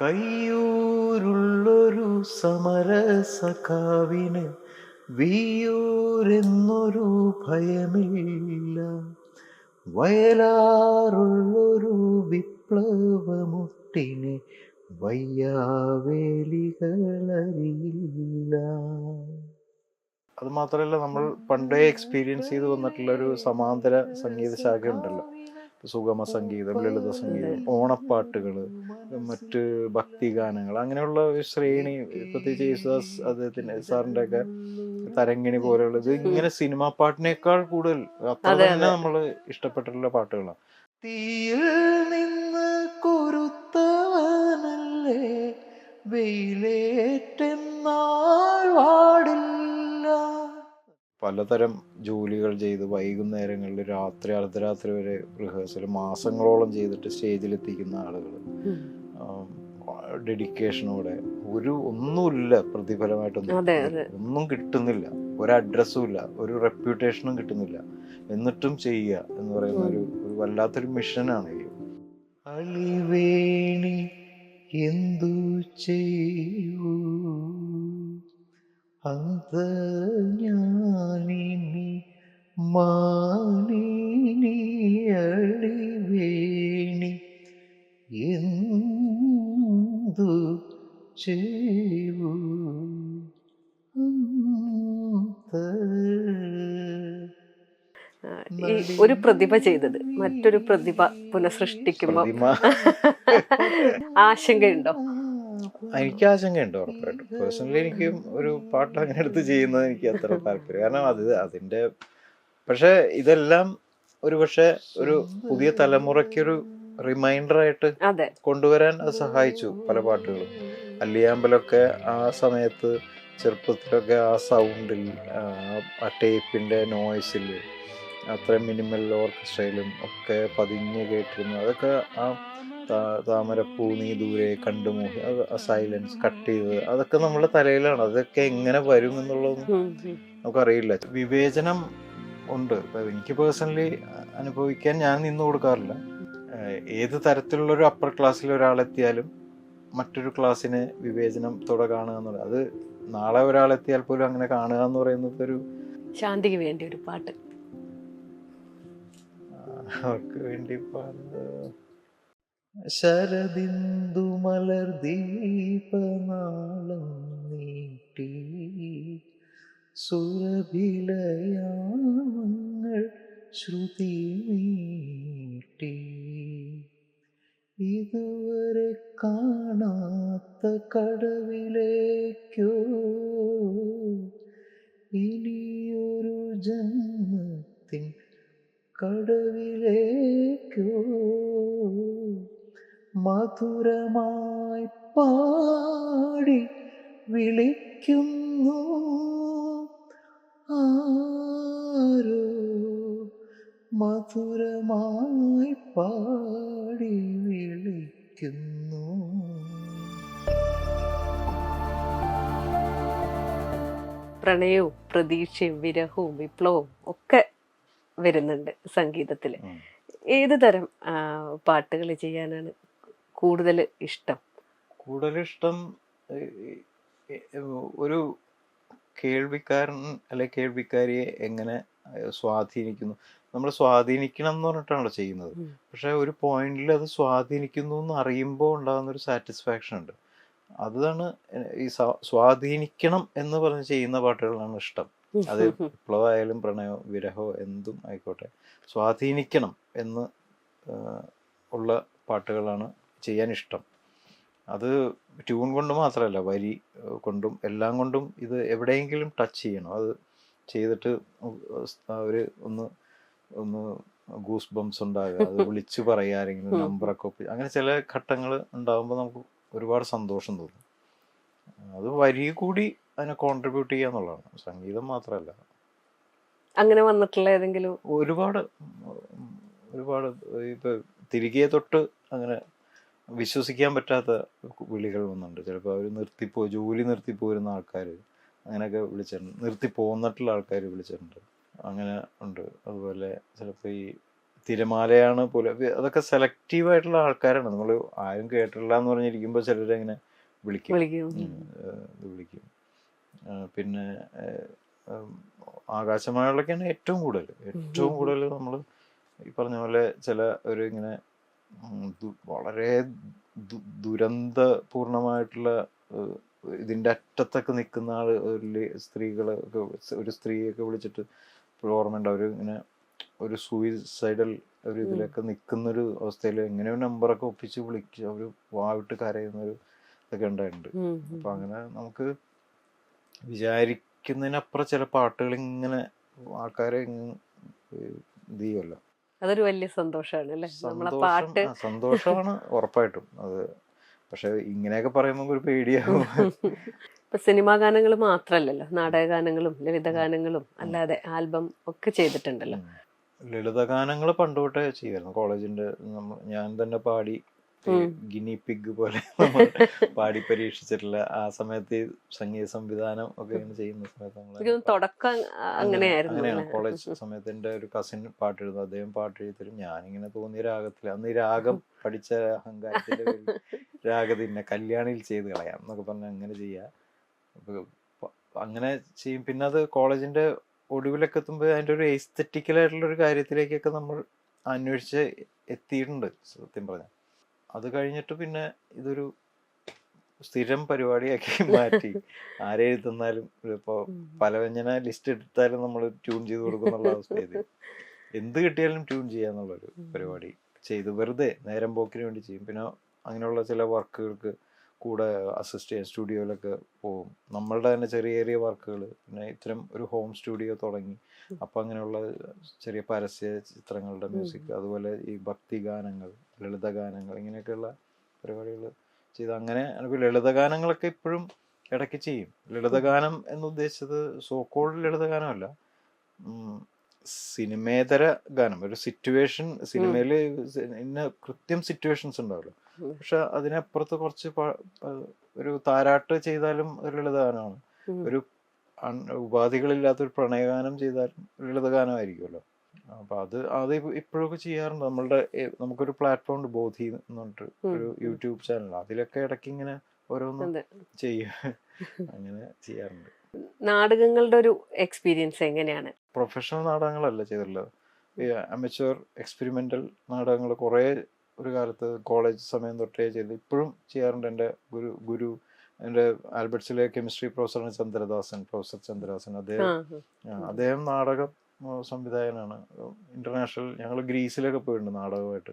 കയ്യൂരുള്ളൊരു സമരസഖാവിന് വിയ്യൂരെന്നൊരു ഭയമില്ല. വയലാറുള്ളൊരു വിപ്ലവമുട്ടിന് വയ്യാവേലികളറിയില്ല. അത് മാത്രമല്ല, നമ്മൾ പണ്ടേ എക്സ്പീരിയൻസ് ചെയ്ത് വന്നിട്ടുള്ള ഒരു സമാന്തര സംഗീത ശാഖ ഉണ്ടല്ലോ. സുഗമ സംഗീതം, ലളിത സംഗീതം, ഓണപ്പാട്ടുകൾ, മറ്റ് ഭക്തിഗാനങ്ങൾ, അങ്ങനെയുള്ള ഒരു ശ്രേണി. പ്രത്യേകിച്ച് യേശുദാസ് അദ്ദേഹത്തിന്റെ സാറിന്റെ ഒക്കെ തരങ്കിണി പോലെയുള്ളത് ഇങ്ങനെ സിനിമാ പാട്ടിനേക്കാൾ കൂടുതൽ അത്ര തന്നെ നമ്മൾ ഇഷ്ടപ്പെട്ടിട്ടുള്ള പാട്ടുകളാണ്. തീയിൽ നിന്ന് കുരുത്തവനല്ലേ വെയിലേറ്റെന്നാൾ വാടില്ല. പലതരം ജോലികൾ ചെയ്ത് വൈകുന്നേരങ്ങളിൽ രാത്രി അർദ്ധരാത്രി വരെ റിഹേഴ്സൽ മാസങ്ങളോളം ചെയ്തിട്ട് സ്റ്റേജിലെത്തിക്കുന്ന ആളുകൾ, ഡെഡിക്കേഷനോടെ. ഒന്നുമില്ല പ്രതിഫലമായിട്ടൊന്നും, ഒന്നും കിട്ടുന്നില്ല, ഒരു അഡ്രസ്സും ഇല്ല, ഒരു റെപ്യൂട്ടേഷനും കിട്ടുന്നില്ല, എന്നിട്ടും ചെയ്യുക എന്ന് പറയുന്ന ഒരു വല്ലാത്തൊരു മിഷനാണ് ഈ അളിവേണി. എന്തു ചെയ്യൂ അന്തർജ്ഞാനിനി മാനിനി അളിവേണി എന്തു ചെയ്യൂ ഈ ഒരു പ്രതിഭ ചെയ്തത് മറ്റൊരു പ്രതിഭ പുനഃസൃഷ്ടിക്കുമ്പോൾ ആശങ്കയുണ്ടോ? എനിക്ക് ആശങ്കയുണ്ട്, ഉറപ്പായിട്ടും. പേഴ്സണലി എനിക്ക് ഒരു പാട്ട് അങ്ങനെ എടുത്ത് ചെയ്യുന്നത് എനിക്ക് അത്ര താല്പര്യം. കാരണം അതിന്റെ പക്ഷെ ഇതെല്ലാം ഒരു പുതിയ തലമുറയ്ക്കൊരു റിമൈൻഡറായിട്ട് കൊണ്ടുവരാൻ അത് സഹായിച്ചു. പല പാട്ടുകളും അല്ലിയാമ്പലൊക്കെ ആ സമയത്ത് ചെറുപ്പത്തിലൊക്കെ ആ സൗണ്ടിൽ, ആ ടേപ്പിന്റെ നോയ്സിൽ, അത്ര മിനിമൽ ഓർക്കസ്ട്രയിലും ഒക്കെ പതിഞ്ഞ് കേട്ടിരുന്നു. അതൊക്കെ ആ താമരപ്പൂ നീ ദൂരെ കണ്ടുമോഹി, ആ സൈലൻസ് കട്ട് ചെയ്തത് അതൊക്കെ നമ്മുടെ തലയിലാണ്. അതൊക്കെ എങ്ങനെ വരും എന്നുള്ളതൊന്നും നമുക്കറിയില്ല. വിവേചനം ഉണ്ട്. എനിക്ക് പേഴ്സണലി അനുഭവിക്കാൻ ഞാൻ നിന്നു കൊടുക്കാറില്ല. ഏത് തരത്തിലുള്ളൊരു അപ്പർ ക്ലാസ്സിൽ ഒരാളെത്തിയാലും മറ്റൊരു ക്ലാസ്സിനെ വിവേചനത്തോടെ കാണുക എന്നുള്ളത്, അത് നാളെ ഒരാളെത്തിയാൽ പോലും അങ്ങനെ കാണുക എന്ന് പറയുന്നത് ഒരു ശാന്തിക്ക് വേണ്ടി ഒരു പാട്ട്, അവർക്ക് വേണ്ടി പാടുന്നത്. ശരദിന്ദു മലർ ദീപനാളം നീട്ടി സുരഭിലയാമങ്ങൾ ശ്രുതി നീട്ടി ഇതുവരെ കാണാത്ത കടവിലേക്കോ ഇനിയൊരു ജന്മത്തിൻ കടവിലേക്കോ മധുരമായി പാടി വിളിക്കുന്നു ആരോ, മധുരമായി പാടി വിളിക്കുന്നു. പ്രണയവും പ്രതീക്ഷയും വിരഹവും വിപ്ലവവും ഒക്കെ വരുന്നുണ്ട് സംഗീതത്തില്. ഏത് തരം പാട്ടുകൾ ചെയ്യാനാണ് കൂടുതൽ ഇഷ്ടം? ഒരു കേൾവിക്കാരൻ അല്ലെ കേൾവിക്കാരിയെ എങ്ങനെ സ്വാധീനിക്കുന്നു. നമ്മൾ സ്വാധീനിക്കണം എന്ന് പറഞ്ഞിട്ടാണല്ലോ ചെയ്യുന്നത്. പക്ഷെ ഒരു പോയിന്റിൽ അത് സ്വാധീനിക്കുന്നു എന്ന് അറിയുമ്പോൾ ഉണ്ടാകുന്നൊരു സാറ്റിസ്ഫാക്ഷൻ ഉണ്ട്. അതാണ് ഈ സ്വാധീനിക്കണം എന്ന് പറഞ്ഞ് ചെയ്യുന്ന പാട്ടുകളാണ് ഇഷ്ടം. അത് വിപ്ലവമായാലും പ്രണയോ വിരഹോ എന്തും ആയിക്കോട്ടെ, സ്വാധീനിക്കണം എന്ന് ഉള്ള പാട്ടുകളാണ് ചെയ്യാൻ ഇഷ്ടം. അത് ട്യൂൺ കൊണ്ട് മാത്രമല്ല, വരി കൊണ്ടും എല്ലാം കൊണ്ടും ഇത് എവിടെയെങ്കിലും ടച്ച് ചെയ്യണം. അത് ചെയ്തിട്ട് ഒരു ഒന്ന് ഗൂസ് ബംസ് ഉണ്ടാകുക, അത് വിളിച്ചു പറയുക, ആരെങ്കിലും നമ്പറൊക്കെ അങ്ങനെ ചില ഘട്ടങ്ങൾ ഉണ്ടാകുമ്പോൾ നമുക്ക് ഒരുപാട് സന്തോഷം തോന്നും. അത് വരി കൂടി അതിനെ കോൺട്രിബ്യൂട്ട് ചെയ്യുക എന്നുള്ളതാണ്, സംഗീതം മാത്രമല്ല. അങ്ങനെ വന്നിട്ടുള്ള ഏതെങ്കിലും ഒരുപാട് ഇപ്പൊ തിരികെ തൊട്ട് അങ്ങനെ വിശ്വസിക്കാൻ പറ്റാത്ത വിളികൾ വന്നിട്ടുണ്ട്. ചിലപ്പോൾ അവർ ജോലി നിർത്തിപ്പോരുന്ന ആൾക്കാർ അങ്ങനെയൊക്കെ വിളിച്ചിട്ടുണ്ട്, നിർത്തി പോന്നിട്ടുള്ള ആൾക്കാർ വിളിച്ചിട്ടുണ്ട്, അങ്ങനെ ഉണ്ട്. അതുപോലെ ചിലപ്പോൾ ഈ തിരമാലയാണ് അതൊക്കെ സെലക്റ്റീവ് ആയിട്ടുള്ള ആൾക്കാരാണ്. നമ്മൾ ആരും കേട്ടിട്ടില്ല എന്ന് പറഞ്ഞിരിക്കുമ്പോൾ ചിലരങ്ങനെ വിളിക്കും. ഇത് വിളിക്കും. പിന്നെ ആകാശമായകളൊക്കെയാണ് ഏറ്റവും കൂടുതൽ നമ്മൾ ഈ പറഞ്ഞ പോലെ ചില ഒരു ഇങ്ങനെ വളരെ ദുരന്തപൂർണമായിട്ടുള്ള ഇതിൻ്റെ അറ്റത്തൊക്കെ നിൽക്കുന്ന സ്ത്രീകളൊക്കെ, ഒരു സ്ത്രീയൊക്കെ വിളിച്ചിട്ട് ഇപ്പോഴും ഓർമ്മയുണ്ട്. അവർ ഇങ്ങനെ ഒരു സൂയിസൈഡൽ ഒരു ഇതിലൊക്കെ നിൽക്കുന്നൊരു അവസ്ഥയിൽ എങ്ങനെയോ നമ്പറൊക്കെ ഒപ്പിച്ച് വിളിക്കുക, അവർ വാവിട്ട് കരയുന്നൊരു ഇതൊക്കെ ഉണ്ടായിട്ടുണ്ട്. അപ്പം അങ്ങനെ നമുക്ക് വിചാരിക്കുന്നതിനപ്പുറം ചില പാട്ടുകൾ ഇങ്ങനെ ആൾക്കാരെ ഇത് ചെയ്യുമല്ലോ. അതൊരു വലിയ സന്തോഷമാണ്. സന്തോഷമാണ് ഉറപ്പായിട്ടും അത്. പക്ഷെ ഇങ്ങനെയൊക്കെ പറയുമ്പോൾ ഒരു പേടിയാവും. ഇപ്പൊ സിനിമാ ഗാനങ്ങൾ മാത്രല്ലല്ലോ, നാടകഗാനങ്ങളും ലളിതഗാനങ്ങളും അല്ലാതെ ആൽബം ഒക്കെ ചെയ്തിട്ടുണ്ടല്ലോ. ലളിതഗാനങ്ങൾ പണ്ട് തൊട്ടേ ചെയ്യുമായിരുന്നു. കോളേജിന്റെ ഞാൻ തന്നെ പാടി ഗിനി പിഗ് പോലെ പാടി പരീക്ഷിച്ചിട്ടില്ല. ആ സമയത്ത് സംഗീത സംവിധാനം ഒക്കെ ചെയ്യുന്ന സമയത്ത് അങ്ങനെയാണ്. കോളേജ് സമയത്ത് എൻ്റെ ഒരു കസിൻ പാട്ടെഴുതും, അദ്ദേഹം പാട്ടെഴുതരും. ഞാനിങ്ങനെ തോന്നിയ രാഗത്തിൽ, അന്ന് ഈ രാഗം പഠിച്ച അഹങ്കാരത്തിന്റെ രാഗത്തിന്നെ കല്യാണിയിൽ ചെയ്ത് കളയാം എന്നൊക്കെ പറഞ്ഞാൽ അങ്ങനെ ചെയ്യാം. അങ്ങനെ ചെയ്യും. പിന്നെ അത് കോളേജിന്റെ ഒടുവിലൊക്കെ എത്തുമ്പോൾ അതിൻ്റെ ഒരു എസ്തെറ്റിക്കലായിട്ടുള്ളൊരു കാര്യത്തിലേക്കൊക്കെ നമ്മൾ അന്വേഷിച്ച് എത്തിയിട്ടുണ്ട് സത്യം പറഞ്ഞാൽ. അത് കഴിഞ്ഞിട്ട് പിന്നെ ഇതൊരു സ്ഥിരം പരിപാടിയാക്കി മാറ്റി. ആരെ എഴുതുന്നാലും ഇപ്പോൾ പലവ്യഞ്ജന ലിസ്റ്റ് എടുത്താലും നമ്മൾ ട്യൂൺ ചെയ്ത് കൊടുക്കുന്നുള്ള അവസ്ഥയിൽ എന്ത് കിട്ടിയാലും ട്യൂൺ ചെയ്യാന്നുള്ളൊരു പരിപാടി ചെയ്തു. വെറുതെ നേരം പോക്കിന് വേണ്ടി ചെയ്യും. പിന്നെ അങ്ങനെയുള്ള ചില വർക്കുകൾക്ക് കൂടെ അസിസ്റ്റ് ചെയ്യാൻ സ്റ്റുഡിയോയിലൊക്കെ പോകും. നമ്മളുടെ തന്നെ ചെറിയ ചെറിയ വർക്കുകൾ. പിന്നെ ഇത്തരം ഒരു ഹോം സ്റ്റുഡിയോ തുടങ്ങി. അപ്പം അങ്ങനെയുള്ള ചെറിയ പരസ്യ ചിത്രങ്ങളുടെ മ്യൂസിക്, അതുപോലെ ഈ ഭക്തി ഗാനങ്ങൾ, ലളിതഗാനങ്ങൾ, ഇങ്ങനെയൊക്കെയുള്ള പരിപാടികൾ ചെയ്ത് അങ്ങനെ ലളിതഗാനങ്ങളൊക്കെ ഇപ്പോഴും ഇടയ്ക്ക് ചെയ്യും. ലളിതഗാനം എന്നുദ്ദേശിച്ചത് സോക്കോൾഡ് ലളിതഗാനമല്ല, സിനിമേതര ഗാനം. ഒരു സിറ്റുവേഷൻ, സിനിമയിൽ ഇന്ന കൃത്യം സിറ്റുവേഷൻസ് ഉണ്ടാവല്ലോ, പക്ഷെ അതിനപ്പുറത്ത് കുറച്ച് ഒരു താരാട്ട് ചെയ്താലും ഒരു ലളിതഗാനമാണ്. ഒരു ഉപാധികളില്ലാത്തൊരു പ്രണയഗാനം ചെയ്താലും ലളിതഗാനമായിരിക്കുമല്ലോ. അപ്പൊ അത് ഇപ്പോഴൊക്കെ ചെയ്യാറുണ്ട്. നമുക്കൊരു പ്ലാറ്റ്ഫോം ഉണ്ട്, ബോധി എന്ന് പറഞ്ഞിട്ട് ഒരു യൂട്യൂബ് ചാനൽ. അതിലൊക്കെ ഇടയ്ക്ക് ഇങ്ങനെ ഓരോന്ന് ചെയ്യും. അങ്ങനെ ചെയ്യാറുണ്ട്. നാടകങ്ങളുടെ ഒരു എക്സ്പീരിയൻസ് എങ്ങനെയാണ്? പ്രൊഫഷണൽ നാടകങ്ങളല്ല ചെയ്തിട്ടുള്ളത്. ഈ അമച്വർ എക്സ്പെരിമെന്റൽ നാടകങ്ങൾ കുറേ ഒരു കാലത്ത് കോളേജ് സമയം തൊട്ടേ ചെയ്ത് ഇപ്പോഴും ചെയ്യാറുണ്ട്. എൻ്റെ ഗുരു എൻ്റെ ആൽബർട്ട്സിലെ കെമിസ്ട്രി പ്രൊഫസറാണ് പ്രൊഫസർ ചന്ദ്രദാസൻ. അദ്ദേഹം നാടക സംവിധായകനാണ്. ഇന്റർനാഷണൽ, ഞങ്ങൾ ഗ്രീസിലൊക്കെ പോയിട്ടുണ്ട് നാടകമായിട്ട്.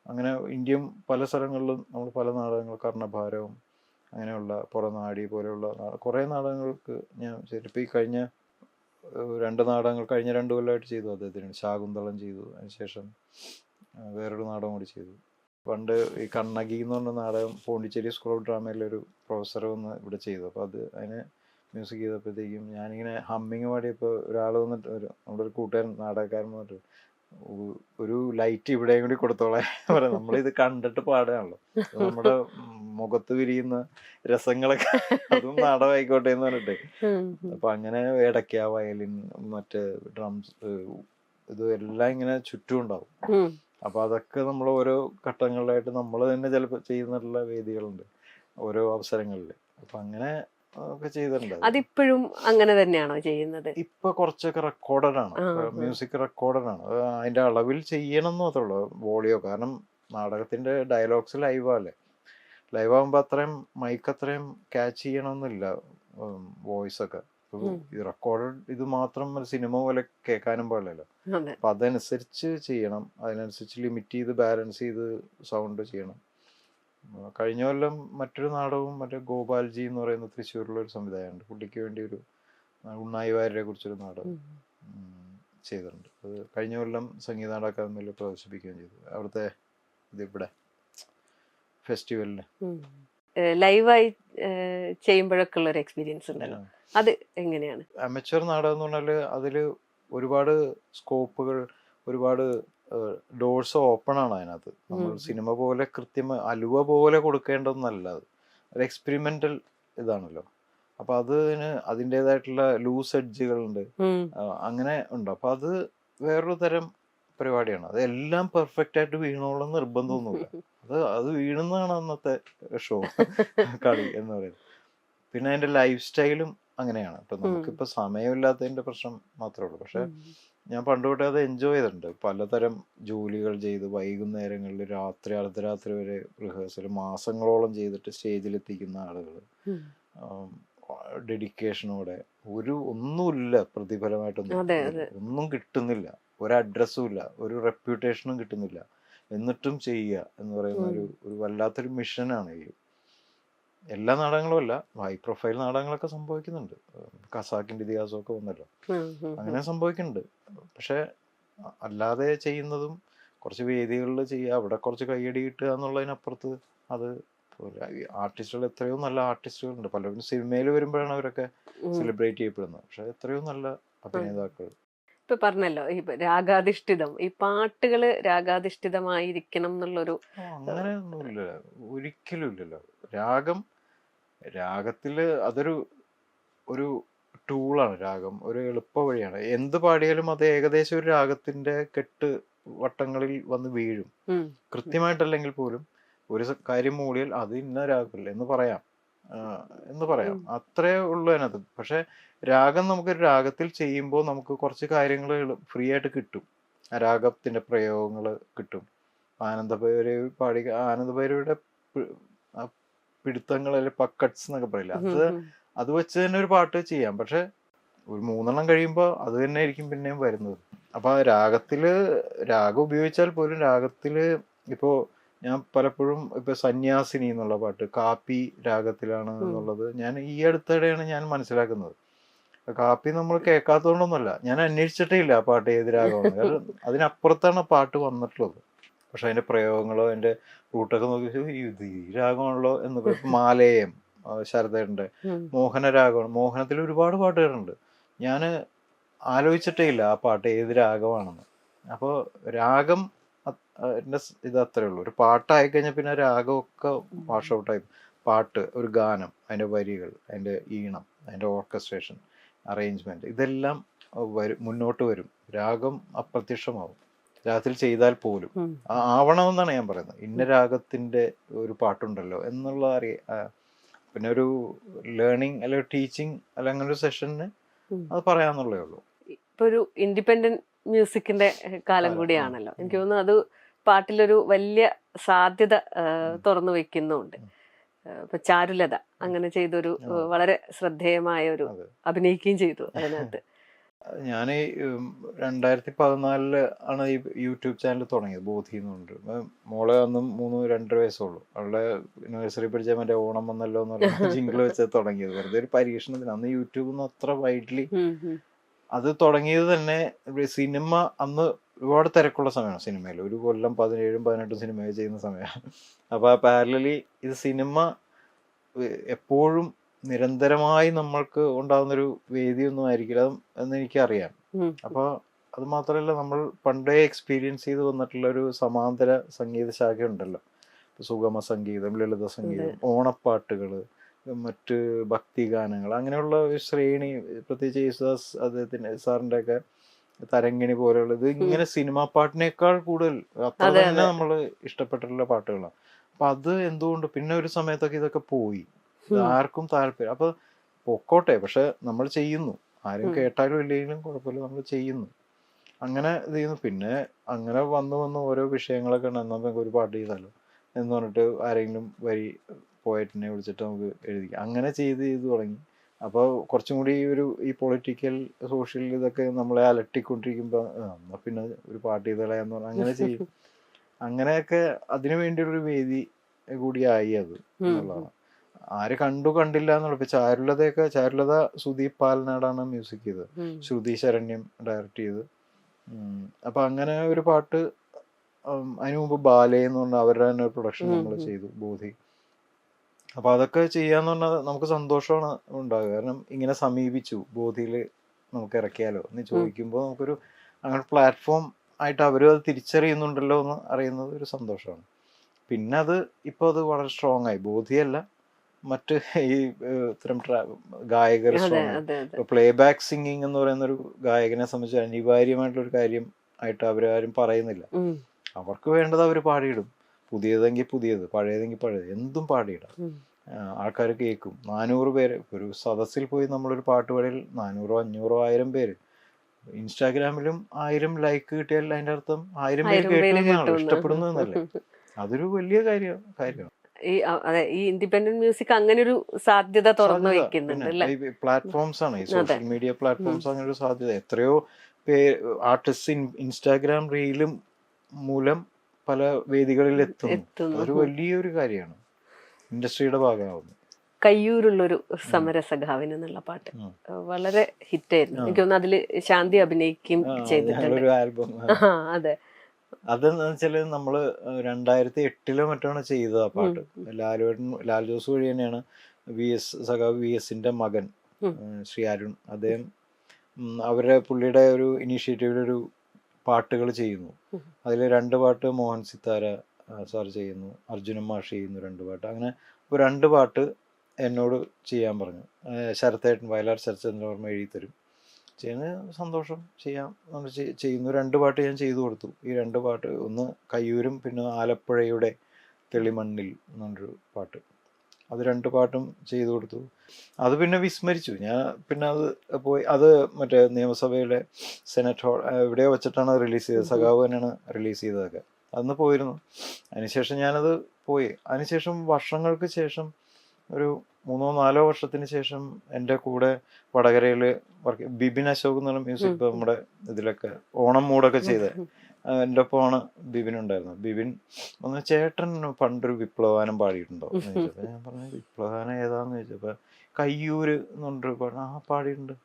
അങ്ങനെ ഇന്ത്യയും പല സ്ഥലങ്ങളിലും നമ്മൾ പല നാടകങ്ങൾ, കർണഭാരവും അങ്ങനെയുള്ള പുറനാടി പോലെയുള്ള കുറേ നാടകങ്ങൾക്ക് ഞാൻ ചെയ്തിട്ട്. ഈ കഴിഞ്ഞ 2 നാടകങ്ങൾ കഴിഞ്ഞ 2 കൊല്ലമായിട്ട് ചെയ്തു അദ്ദേഹത്തിന്. ശാകുന്തളം ചെയ്തു, അതിനുശേഷം വേറൊരു നാടകം കൂടി ചെയ്തു. പണ്ട് ഈ കണ്ണകി എന്ന് പറഞ്ഞ നാടകം പോണ്ടിച്ചേരി സ്കൂൾ ഓഫ് ഡ്രാമയിലൊരു പ്രൊഫസർ വന്ന് ഇവിടെ ചെയ്തു. അപ്പോൾ അതിന് മ്യൂസിക് ചെയ്തപ്പോഴത്തേക്കും ഞാനിങ്ങനെ ഹമ്മിങ് പാടിയപ്പോൾ ഒരാൾ വന്നിട്ട്, നമ്മുടെ ഒരു കൂട്ടുകാരൻ നാടകക്കാരൻ വന്നിട്ട്, ഒരു ലൈറ്റ് ഇവിടെയും കൂടി കൊടുത്തോളാം പറയാം. നമ്മളിത് കണ്ടിട്ട് പാടുകയാണല്ലോ, നമ്മുടെ മുഖത്ത് വിരിയുന്ന രസങ്ങളൊക്കെ അതും നാടകമായിക്കോട്ടെ എന്ന് പറഞ്ഞിട്ട്. അപ്പൊ അങ്ങനെ ഇടയ്ക്ക് ആ വയലിൻ, മറ്റേ ഡ്രംസ്, ഇത് എല്ലാം ഇങ്ങനെ ചുറ്റും ഉണ്ടാവും. അപ്പൊ അതൊക്കെ നമ്മൾ ഓരോ ഘട്ടങ്ങളിലായിട്ട് നമ്മൾ തന്നെ ചിലപ്പോൾ ചെയ്യുന്നുള്ള വേദികളുണ്ട് ഓരോ അവസരങ്ങളിൽ. അപ്പൊ അങ്ങനെ ഒക്കെ ചെയ്തിട്ടുണ്ട്. അതിപ്പോഴും അങ്ങനെ തന്നെയാണോ ചെയ്യുന്നത്? ഇപ്പൊ കുറച്ചൊക്കെ റെക്കോർഡഡ് ആണ്, മ്യൂസിക് റെക്കോർഡഡ് ആണ്. അതിന്റെ അളവിൽ ചെയ്യണം എന്ന് മാത്രമേ ഉള്ളൂ, വോളിയോ. കാരണം നാടകത്തിന്റെ ഡയലോഗ്സ് ലൈവല്ലേ, ലൈവാകുമ്പോൾ അത്രയും മൈക്ക് അത്രയും ക്യാച്ച് ചെയ്യണമെന്നില്ല വോയിസ് ഒക്കെ. റെക്കോർഡഡ് ഇത് മാത്രം സിനിമ പോലെ കേൾക്കാനും പാടില്ലല്ലോ. അപ്പൊ അതനുസരിച്ച് ചെയ്യണം, അതിനനുസരിച്ച് ലിമിറ്റ് ചെയ്ത് ബാലൻസ് ചെയ്ത് സൗണ്ട് ചെയ്യണം. കഴിഞ്ഞ കൊല്ലം മറ്റൊരു നാടകവും, മറ്റേ ഗോപാൽജി എന്ന് പറയുന്ന തൃശ്ശൂരിലുള്ള ഒരു സംവിധായകനുണ്ട്, പുള്ളിക്ക് വേണ്ടി ഒരു ഉണ്ണായി വാര്യരെ കുറിച്ചൊരു നാടകം ചെയ്തിട്ടുണ്ട്. അത് കഴിഞ്ഞ കൊല്ലം സംഗീത നാടക അക്കാദമിയിൽ പ്രദർശിപ്പിക്കുകയും ചെയ്തു, അവിടുത്തെ ഇതിവിടെ ഫെസ്റ്റിവലിന്. ലൈവായി ചെയ്യുമ്പോഴൊക്കെ ഉള്ള ഒരു എക്സ്പീരിയൻസ് ഉണ്ടല്ലോ, അത് എങ്ങനെയാണ്? അമച്വർ നാടകം എന്ന് പറഞ്ഞാൽ അതിൽ ഒരുപാട് സ്കോപ്പുകൾ, ഒരുപാട് ഡോഴ്സ് ഓപ്പൺ ആണ് അതിനകത്ത്. നമ്മൾ സിനിമ പോലെ അലുവ പോലെ കൊടുക്കേണ്ടതൊന്നല്ല, അത് ഒരു എക്സ്പെരിമെന്റൽ ഇതാണല്ലോ. അപ്പൊ അതിന് അതിൻ്റെതായിട്ടുള്ള ലൂസ് എഡ്ജുകളുണ്ട്, അങ്ങനെ ഉണ്ട്. അപ്പൊ അത് വേറൊരു തരം പരിപാടിയാണ്. അത് എല്ലാം പെർഫെക്റ്റ് ആയിട്ട് വീണോളം നിർബന്ധമൊന്നുമില്ല. അത് വീഴുന്നതാണ് അന്നത്തെ ഷോ കളി എന്ന് പറയുന്നത്. പിന്നെ അതിന്റെ ലൈഫ് സ്റ്റൈലും അങ്ങനെയാണ്. ഇപ്പൊ നമുക്കിപ്പോ സമയമില്ലാത്തതിന്റെ പ്രശ്നം മാത്രമേ ഉള്ളൂ. പക്ഷെ ഞാൻ പണ്ട് തൊട്ടേ അത് എൻജോയ് ചെയ്തിട്ടുണ്ട്. പലതരം ജോലികൾ ചെയ്ത് വൈകുന്നേരങ്ങളിൽ രാത്രി അർദ്ധരാത്രി വരെ റിഹേഴ്സൽ മാസങ്ങളോളം ചെയ്തിട്ട് സ്റ്റേജിലെത്തിക്കുന്ന ആളുകൾ, ഡെഡിക്കേഷനോടെ ഒന്നുമില്ല പ്രതിഫലമായിട്ടൊന്നും, ഒന്നും കിട്ടുന്നില്ല, ഒരു അഡ്രസ്സും ഇല്ല, ഒരു റെപ്യൂട്ടേഷനും കിട്ടുന്നില്ല, എന്നിട്ടും ചെയ്യുക എന്ന് പറയുന്ന ഒരു വല്ലാത്തൊരു മിഷനാണ് ഈ. എല്ലാ നാടകങ്ങളും അല്ല, ഹൈ പ്രൊഫൈൽ നാടകങ്ങളൊക്കെ സംഭവിക്കുന്നുണ്ട്. ഖസാക്കിന്റെ ഇതിഹാസമൊക്കെ വന്നല്ലോ, അങ്ങനെ സംഭവിക്കുന്നുണ്ട്. പക്ഷെ അല്ലാതെ ചെയ്യുന്നതും കുറച്ച് വേദികളിൽ ചെയ്യുക, അവിടെ കുറച്ച് കയ്യടി കിട്ടുക എന്നുള്ളതിനപ്പുറത്ത് അത് ആർട്ടിസ്റ്റുകൾ, എത്രയോ നല്ല ആർട്ടിസ്റ്റുകളുണ്ട്. പലരും സിനിമയിൽ വരുമ്പോഴാണ് അവരൊക്കെ സെലിബ്രേറ്റ് ചെയ്യപ്പെടുന്നത്. പക്ഷെ എത്രയോ നല്ല അഭിനേതാക്കൾ. ഇപ്പൊ പറഞ്ഞല്ലോ ഈ രാഗാധിഷ്ഠിതം, ഈ പാട്ടുകള് രാഗാധിഷ്ഠിതമായിരിക്കണം എന്നുള്ളൊരു അങ്ങനെ ഒന്നുമില്ല, ഒരിക്കലും ഇല്ലല്ലോ. രാഗത്തില് ഒരു ടൂളാണ് രാഗം, ഒരു എളുപ്പ വഴിയാണ്. എന്ത് പാടിയാലും അത് ഏകദേശം ഒരു രാഗത്തിന്റെ കെട്ട് വട്ടങ്ങളിൽ വന്ന് വീഴും. കൃത്യമായിട്ടല്ലെങ്കിൽ പോലും ഒരു കാര്യം മൂളിയാൽ അത് ഇന്ന രാഗമില്ല എന്ന് പറയാം, അത്രേ ഉള്ളൂ അതിനകത്ത്. പക്ഷെ രാഗം നമുക്കൊരു രാഗത്തിൽ ചെയ്യുമ്പോൾ നമുക്ക് കുറച്ച് കാര്യങ്ങൾ ഫ്രീ ആയിട്ട് കിട്ടും. ആ രാഗത്തിന്റെ പ്രയോഗങ്ങൾ കിട്ടും. ആനന്ദഭൈരവി പാടി, ആനന്ദഭൈരവിയുടെ പിടുത്തങ്ങൾ അല്ലെങ്കിൽ പക്കട്സ് എന്നൊക്കെ പറയില്ല, അത് വെച്ച് തന്നെ ഒരു പാട്ട് ചെയ്യാം. പക്ഷെ ഒരു 3 കഴിയുമ്പോൾ അത് തന്നെ ആയിരിക്കും പിന്നെയും വരുന്നത്. അപ്പൊ ആ രാഗം ഉപയോഗിച്ചാൽ പോലും രാഗത്തില് ഇപ്പോ ഞാൻ പലപ്പോഴും ഇപ്പൊ സന്യാസിനി എന്നുള്ള പാട്ട് കാപ്പി രാഗത്തിലാണ് എന്നുള്ളത് ഞാൻ ഈ അടുത്തിടെയാണ് ഞാൻ മനസ്സിലാക്കുന്നത്. കാപ്പി നമ്മൾ കേൾക്കാത്തതുകൊണ്ടൊന്നുമല്ല, ഞാൻ അന്വേഷിച്ചിട്ടേ ഇല്ല ആ പാട്ട് ഏത് രാഗമാണ്. കാരണം അതിനപ്പുറത്താണ് ആ പാട്ട് വന്നിട്ടുള്ളത്. പക്ഷെ അതിന്റെ പ്രയോഗങ്ങളോ അതിന്റെ റൂട്ടൊക്കെ നോക്കി ഇത് ഈ രാഗമാണല്ലോ എന്നൊക്കെ. മാലേയം ശരതയുടെ മോഹനരാഗമാണ്. മോഹനത്തിൽ ഒരുപാട് പാട്ടുകളുണ്ട്. ഞാൻ ആലോചിച്ചിട്ടേ ഇല്ല ആ പാട്ട് ഏത് രാഗമാണെന്ന്. അപ്പോൾ രാഗം ഇത് അത്രേ ഉള്ളൂ. ഒരു പാട്ടായി കഴിഞ്ഞാൽ പിന്നെ രാഗമൊക്കെ വാഷ് ഔട്ടായി. പാട്ട്, ഒരു ഗാനം, അതിന്റെ വരികൾ, അതിന്റെ ഈണം, അതിന്റെ ഓർക്കസ്ട്രേഷൻ, അറേഞ്ച്മെന്റ്, ഇതെല്ലാം മുന്നോട്ട് വരും. രാഗം അപ്രത്യക്ഷമാവും രാഗത്തിൽ ചെയ്താൽ പോലും. ആവണമെന്നാണ് ഞാൻ പറയുന്നത്. ഇന്ന രാഗത്തിന്റെ ഒരു പാട്ടുണ്ടല്ലോ എന്നുള്ള പിന്നെ ഒരു ലേണിംഗ് അല്ലെങ്കിൽ ടീച്ചിങ് അല്ല അങ്ങനെ ഒരു സെഷന് അത് പറയാന്നുള്ളേ ഉള്ളൂ. ഇപ്പൊ ഒരു ഇൻഡിപെൻഡന്റ് മ്യൂസിക്കിന്റെ കാലം കൂടിയാണല്ലോ. എനിക്ക് തോന്നുന്നു അത് പാട്ടിലൊരു വലിയ സാധ്യത തുറന്നു വെക്കുന്നുണ്ട്. ഇപ്പൊ ചാരുലത അങ്ങനെ ചെയ്തൊരു വളരെ ശ്രദ്ധേയമായ ഒരു അഭിനയിക്കുകയും ചെയ്തു അതിനകത്ത്. ഞാൻ 2014 ആണ് ഈ യൂട്യൂബ് ചാനൽ തുടങ്ങിയത്, ബോധി എന്നുണ്ട്. മോളെ അന്നും 3-2 വയസ്സുള്ളൂ. അവളുടെ നഴ്സറി പഠിച്ച മറ്റേ ഓണം വന്നല്ലോ എന്ന് പറഞ്ഞ ജിങ്കിൾ വെച്ച് തുടങ്ങിയത്, വെറുതെ ഒരു പരീക്ഷണത്തിന്. അന്ന് യൂട്യൂബ് ഒന്നും അത്ര വൈഡ്ലി അത് തുടങ്ങിയത് തന്നെ. സിനിമ അന്ന് ഒരുപാട് തിരക്കുള്ള സമയമാണ്. സിനിമയിൽ ഒരു കൊല്ലം 17-18 സിനിമ ചെയ്യുന്ന സമയമാണ്. അപ്പൊ ആ പാരലലി ഇത് സിനിമ എപ്പോഴും നിരന്തരമായി നമ്മൾക്ക് ഉണ്ടാകുന്നൊരു വേദിയൊന്നും ആയിരിക്കില്ല എന്ന് എനിക്കറിയാം. അപ്പൊ അത് മാത്രമല്ല, നമ്മൾ പണ്ടേ എക്സ്പീരിയൻസ് ചെയ്ത് വന്നിട്ടുള്ള ഒരു സമാന്തര സംഗീത ശാഖ ഉണ്ടല്ലോ. സുഗമ സംഗീതം, ലളിത സംഗീതം, ഓണപ്പാട്ടുകള്, മറ്റ് ഭക്തിഗാനങ്ങൾ, അങ്ങനെയുള്ള ഒരു ശ്രേണി. പ്രത്യേകിച്ച് യേശുദാസ് അദ്ദേഹത്തിന്റെ സാറിന്റെ ഒക്കെ തരംഗിണി പോലെയുള്ളത് ഇങ്ങനെ സിനിമാ പാട്ടിനേക്കാൾ കൂടുതൽ അത്ര തന്നെ നമ്മൾ ഇഷ്ടപ്പെട്ടിട്ടുള്ള പാട്ടുകളാണ്. അപ്പൊ അത് എന്തുകൊണ്ട് പിന്നെ ഒരു സമയത്തൊക്കെ ഇതൊക്കെ പോയി, ആർക്കും താല്പര്യം. അപ്പൊ പൊക്കോട്ടെ, പക്ഷെ നമ്മൾ ചെയ്യുന്നു. ആരും കേട്ടാലും ഇല്ലെങ്കിലും കുഴപ്പമില്ല, നമ്മൾ ചെയ്യുന്നു. അങ്ങനെ ഇത് ചെയ്യുന്നു. പിന്നെ അങ്ങനെ വന്ന് ഓരോ വിഷയങ്ങളൊക്കെ ഉണ്ട്. നമുക്ക് ഒരു പാട്ട് ചെയ്താലോ എന്ന് പറഞ്ഞിട്ട് ആരെങ്കിലും പോയറ്റിനെ വിളിച്ചിട്ട് നമുക്ക് എഴുതിക്കാം. അങ്ങനെ ചെയ്ത് തുടങ്ങി. അപ്പോൾ കുറച്ചും കൂടി ഈ പൊളിറ്റിക്കൽ സോഷ്യൽ ഇതൊക്കെ നമ്മളെ അലട്ടിക്കൊണ്ടിരിക്കുമ്പോൾ എന്നാൽ പിന്നെ ഒരു പാട്ട് ചെയ്താലോ എന്ന് പറഞ്ഞാൽ അങ്ങനെ ചെയ്യും. അങ്ങനെയൊക്കെ അതിനു വേണ്ടിയുള്ളൊരു വേദി കൂടിയായി അത് എന്നുള്ളതാണ്. ആര് കണ്ടില്ല എന്നുള്ള. ഇപ്പൊ ചാരുലത സുദീപ് പാലനാടാണ് മ്യൂസിക് ചെയ്തത്, ശ്രുതി ശരണ്യം ഡയറക്റ്റ് ചെയ്ത്. അപ്പൊ അങ്ങനെ ഒരു പാട്ട് അതിനു മുമ്പ് ബാലേ എന്ന് പറഞ്ഞാൽ അവരുടെ തന്നെ പ്രൊഡക്ഷൻ നമ്മൾ ചെയ്തു, ബോധി. അപ്പൊ അതൊക്കെ ചെയ്യാന്ന് പറഞ്ഞാൽ നമുക്ക് സന്തോഷമാണ് ഉണ്ടാകുക. കാരണം ഇങ്ങനെ സമീപിച്ചു, ബോധിയിൽ നമുക്ക് ഇറക്കിയാലോ എന്ന് ചോദിക്കുമ്പോൾ നമുക്കൊരു അങ്ങനെ പ്ലാറ്റ്ഫോം ആയിട്ട് അവരും അത് തിരിച്ചറിയുന്നുണ്ടല്ലോ എന്ന് അറിയുന്നത് ഒരു സന്തോഷമാണ്. പിന്നെ ഇപ്പോൾ അത് വളരെ സ്ട്രോങ് ആയി. ബോധിയല്ല, മറ്റ് ഈ ഇത്തരം ഗായകർ സ്ട്രോങ് ആയി. പ്ലേ ബാക്ക് സിംഗിങ് എന്ന് പറയുന്ന ഒരു ഗായകനെ സംബന്ധിച്ച് അനിവാര്യമായിട്ടുള്ളൊരു കാര്യം ആയിട്ട് അവരാരും പറയുന്നില്ല. അവർക്ക് വേണ്ടത് അവർ പാടിയിടും. പുതിയതെങ്കിൽ പുതിയത്, പഴയതെങ്കിൽ പഴയത്, എന്തും പാടിയിടാം. ആൾക്കാർ കേൾക്കും. 400 പേര് ഒരു സദസ്സിൽ പോയി നമ്മളൊരു പാട്ട് പാടിയാൽ 400, 500, 1000 പേര്. ഇൻസ്റ്റാഗ്രാമിലും 1000 ലൈക്ക് കിട്ടിയാൽ അതിൻ്റെ അർത്ഥം 1000 പേര് കേട്ടു, ഇഷ്ടപ്പെടുന്നു എന്നല്ലേ. അതൊരു വലിയ കാര്യമാണ്. അതെ, ഈ ഇൻഡിപെൻഡന്റ് മ്യൂസിക് അങ്ങനെ ഒരു സാധ്യത തുറന്നു വെക്കുന്നുണ്ട്. പ്ലാറ്റ്ഫോംസ് ആണ്, ഈ സോഷ്യൽ മീഡിയ പ്ലാറ്റ്ഫോംസ് അങ്ങനെ ഒരു സാധ്യത. എത്രയോ ആർട്ടിസ്റ്റ് ഇൻസ്റ്റാഗ്രാം റീലും മൂലം പല വേദികളിൽ എത്തുന്നു. അതൊരു വലിയൊരു കാര്യമാണ്, ഇൻഡസ്ട്രിയുടെ ഭാഗമാവുന്നു. കയ്യൂരുള്ളൊരു സമരസഖാവിന് എന്നുള്ള പാട്ട് വളരെ ഹിറ്റായിരുന്നു. എനിക്ക് തോന്നുന്നു അതില് ശാന്തി അഭിനയിക്കുകയും ചെയ്തിട്ടുണ്ട്. ആൽബം. അതെ, അതെന്ന് വെച്ചാല് നമ്മള് 2008 മറ്റാണ് ചെയ്തത് ആ പാട്ട്. ലാൽ ജോസ് വഴി തന്നെയാണ് സഖാവ് VS-ന്റെ മകൻ ശ്രീ അരുൺ, അദ്ദേഹം പുള്ളിയുടെ ഒരു ഇനീഷ്യേറ്റീവിലൊരു പാട്ടുകൾ ചെയ്യുന്നു. അതിൽ 2 പാട്ട് മോഹൻ സിത്താര സാർ ചെയ്യുന്നു, അർജുനൻ മാഷ് ചെയ്യുന്നു 2 പാട്ട്. അങ്ങനെ 2 പാട്ട് എന്നോട് ചെയ്യാൻ പറഞ്ഞു. ശരത്തേട്ടൻ, വയലാർ ശരത്ചന്ദ്രവർമ്മ എഴുതി തരും. ചെയ്യുന്ന സന്തോഷം, ചെയ്യാം ചെയ്യുന്നു. 2 പാട്ട് ഞാൻ ചെയ്തു കൊടുത്തു. ഈ 2 പാട്ട്, ഒന്ന് കയ്യൂരും പിന്നെ ആലപ്പുഴയുടെ തെളിമണ്ണിൽ എന്നൊരു പാട്ട്, അത് 2 പാട്ടും ചെയ്തു കൊടുത്തു. അത് പിന്നെ വിസ്മരിച്ചു ഞാൻ. പിന്നെ അത് പോയി, അത് മറ്റേ നിയമസഭയുടെ സെനറ്റ് ഹാൾ എവിടെയോ വെച്ചിട്ടാണ് റിലീസ് ചെയ്തത്. സഖാവ് തന്നെയാണ് റിലീസ് ചെയ്തതൊക്കെ. അന്ന് പോയിരുന്നു. അതിനുശേഷം ഞാനത് പോയി. അതിനുശേഷം വർഷങ്ങൾക്ക് ശേഷം ഒരു 3-4 വർഷത്തിന് ശേഷം എൻ്റെ കൂടെ വടകരയിൽ ബിബിൻ അശോക് എന്ന് പറഞ്ഞ മ്യൂസിക് നമ്മുടെ ഇതിലൊക്കെ ഓണം മൂടൊക്കെ ചെയ്ത് എൻ്റെ ഒപ്പമാണ് ബിബിൻ ഉണ്ടായിരുന്നത്. ബിബിൻ ഒന്ന്, ചേട്ടൻ പണ്ടൊരു വിപ്ലവഗാനം പാടിയിട്ടുണ്ടോ എന്ന് ചോദിച്ചപ്പോൾ ഞാൻ പറഞ്ഞു വിപ്ലവഗാനം ഏതാന്ന് ചോദിച്ചപ്പോൾ കയ്യൂര് എന്ന് പറഞ്ഞൊരു പാട്ട്, പാടിയിട്ടുണ്ട്.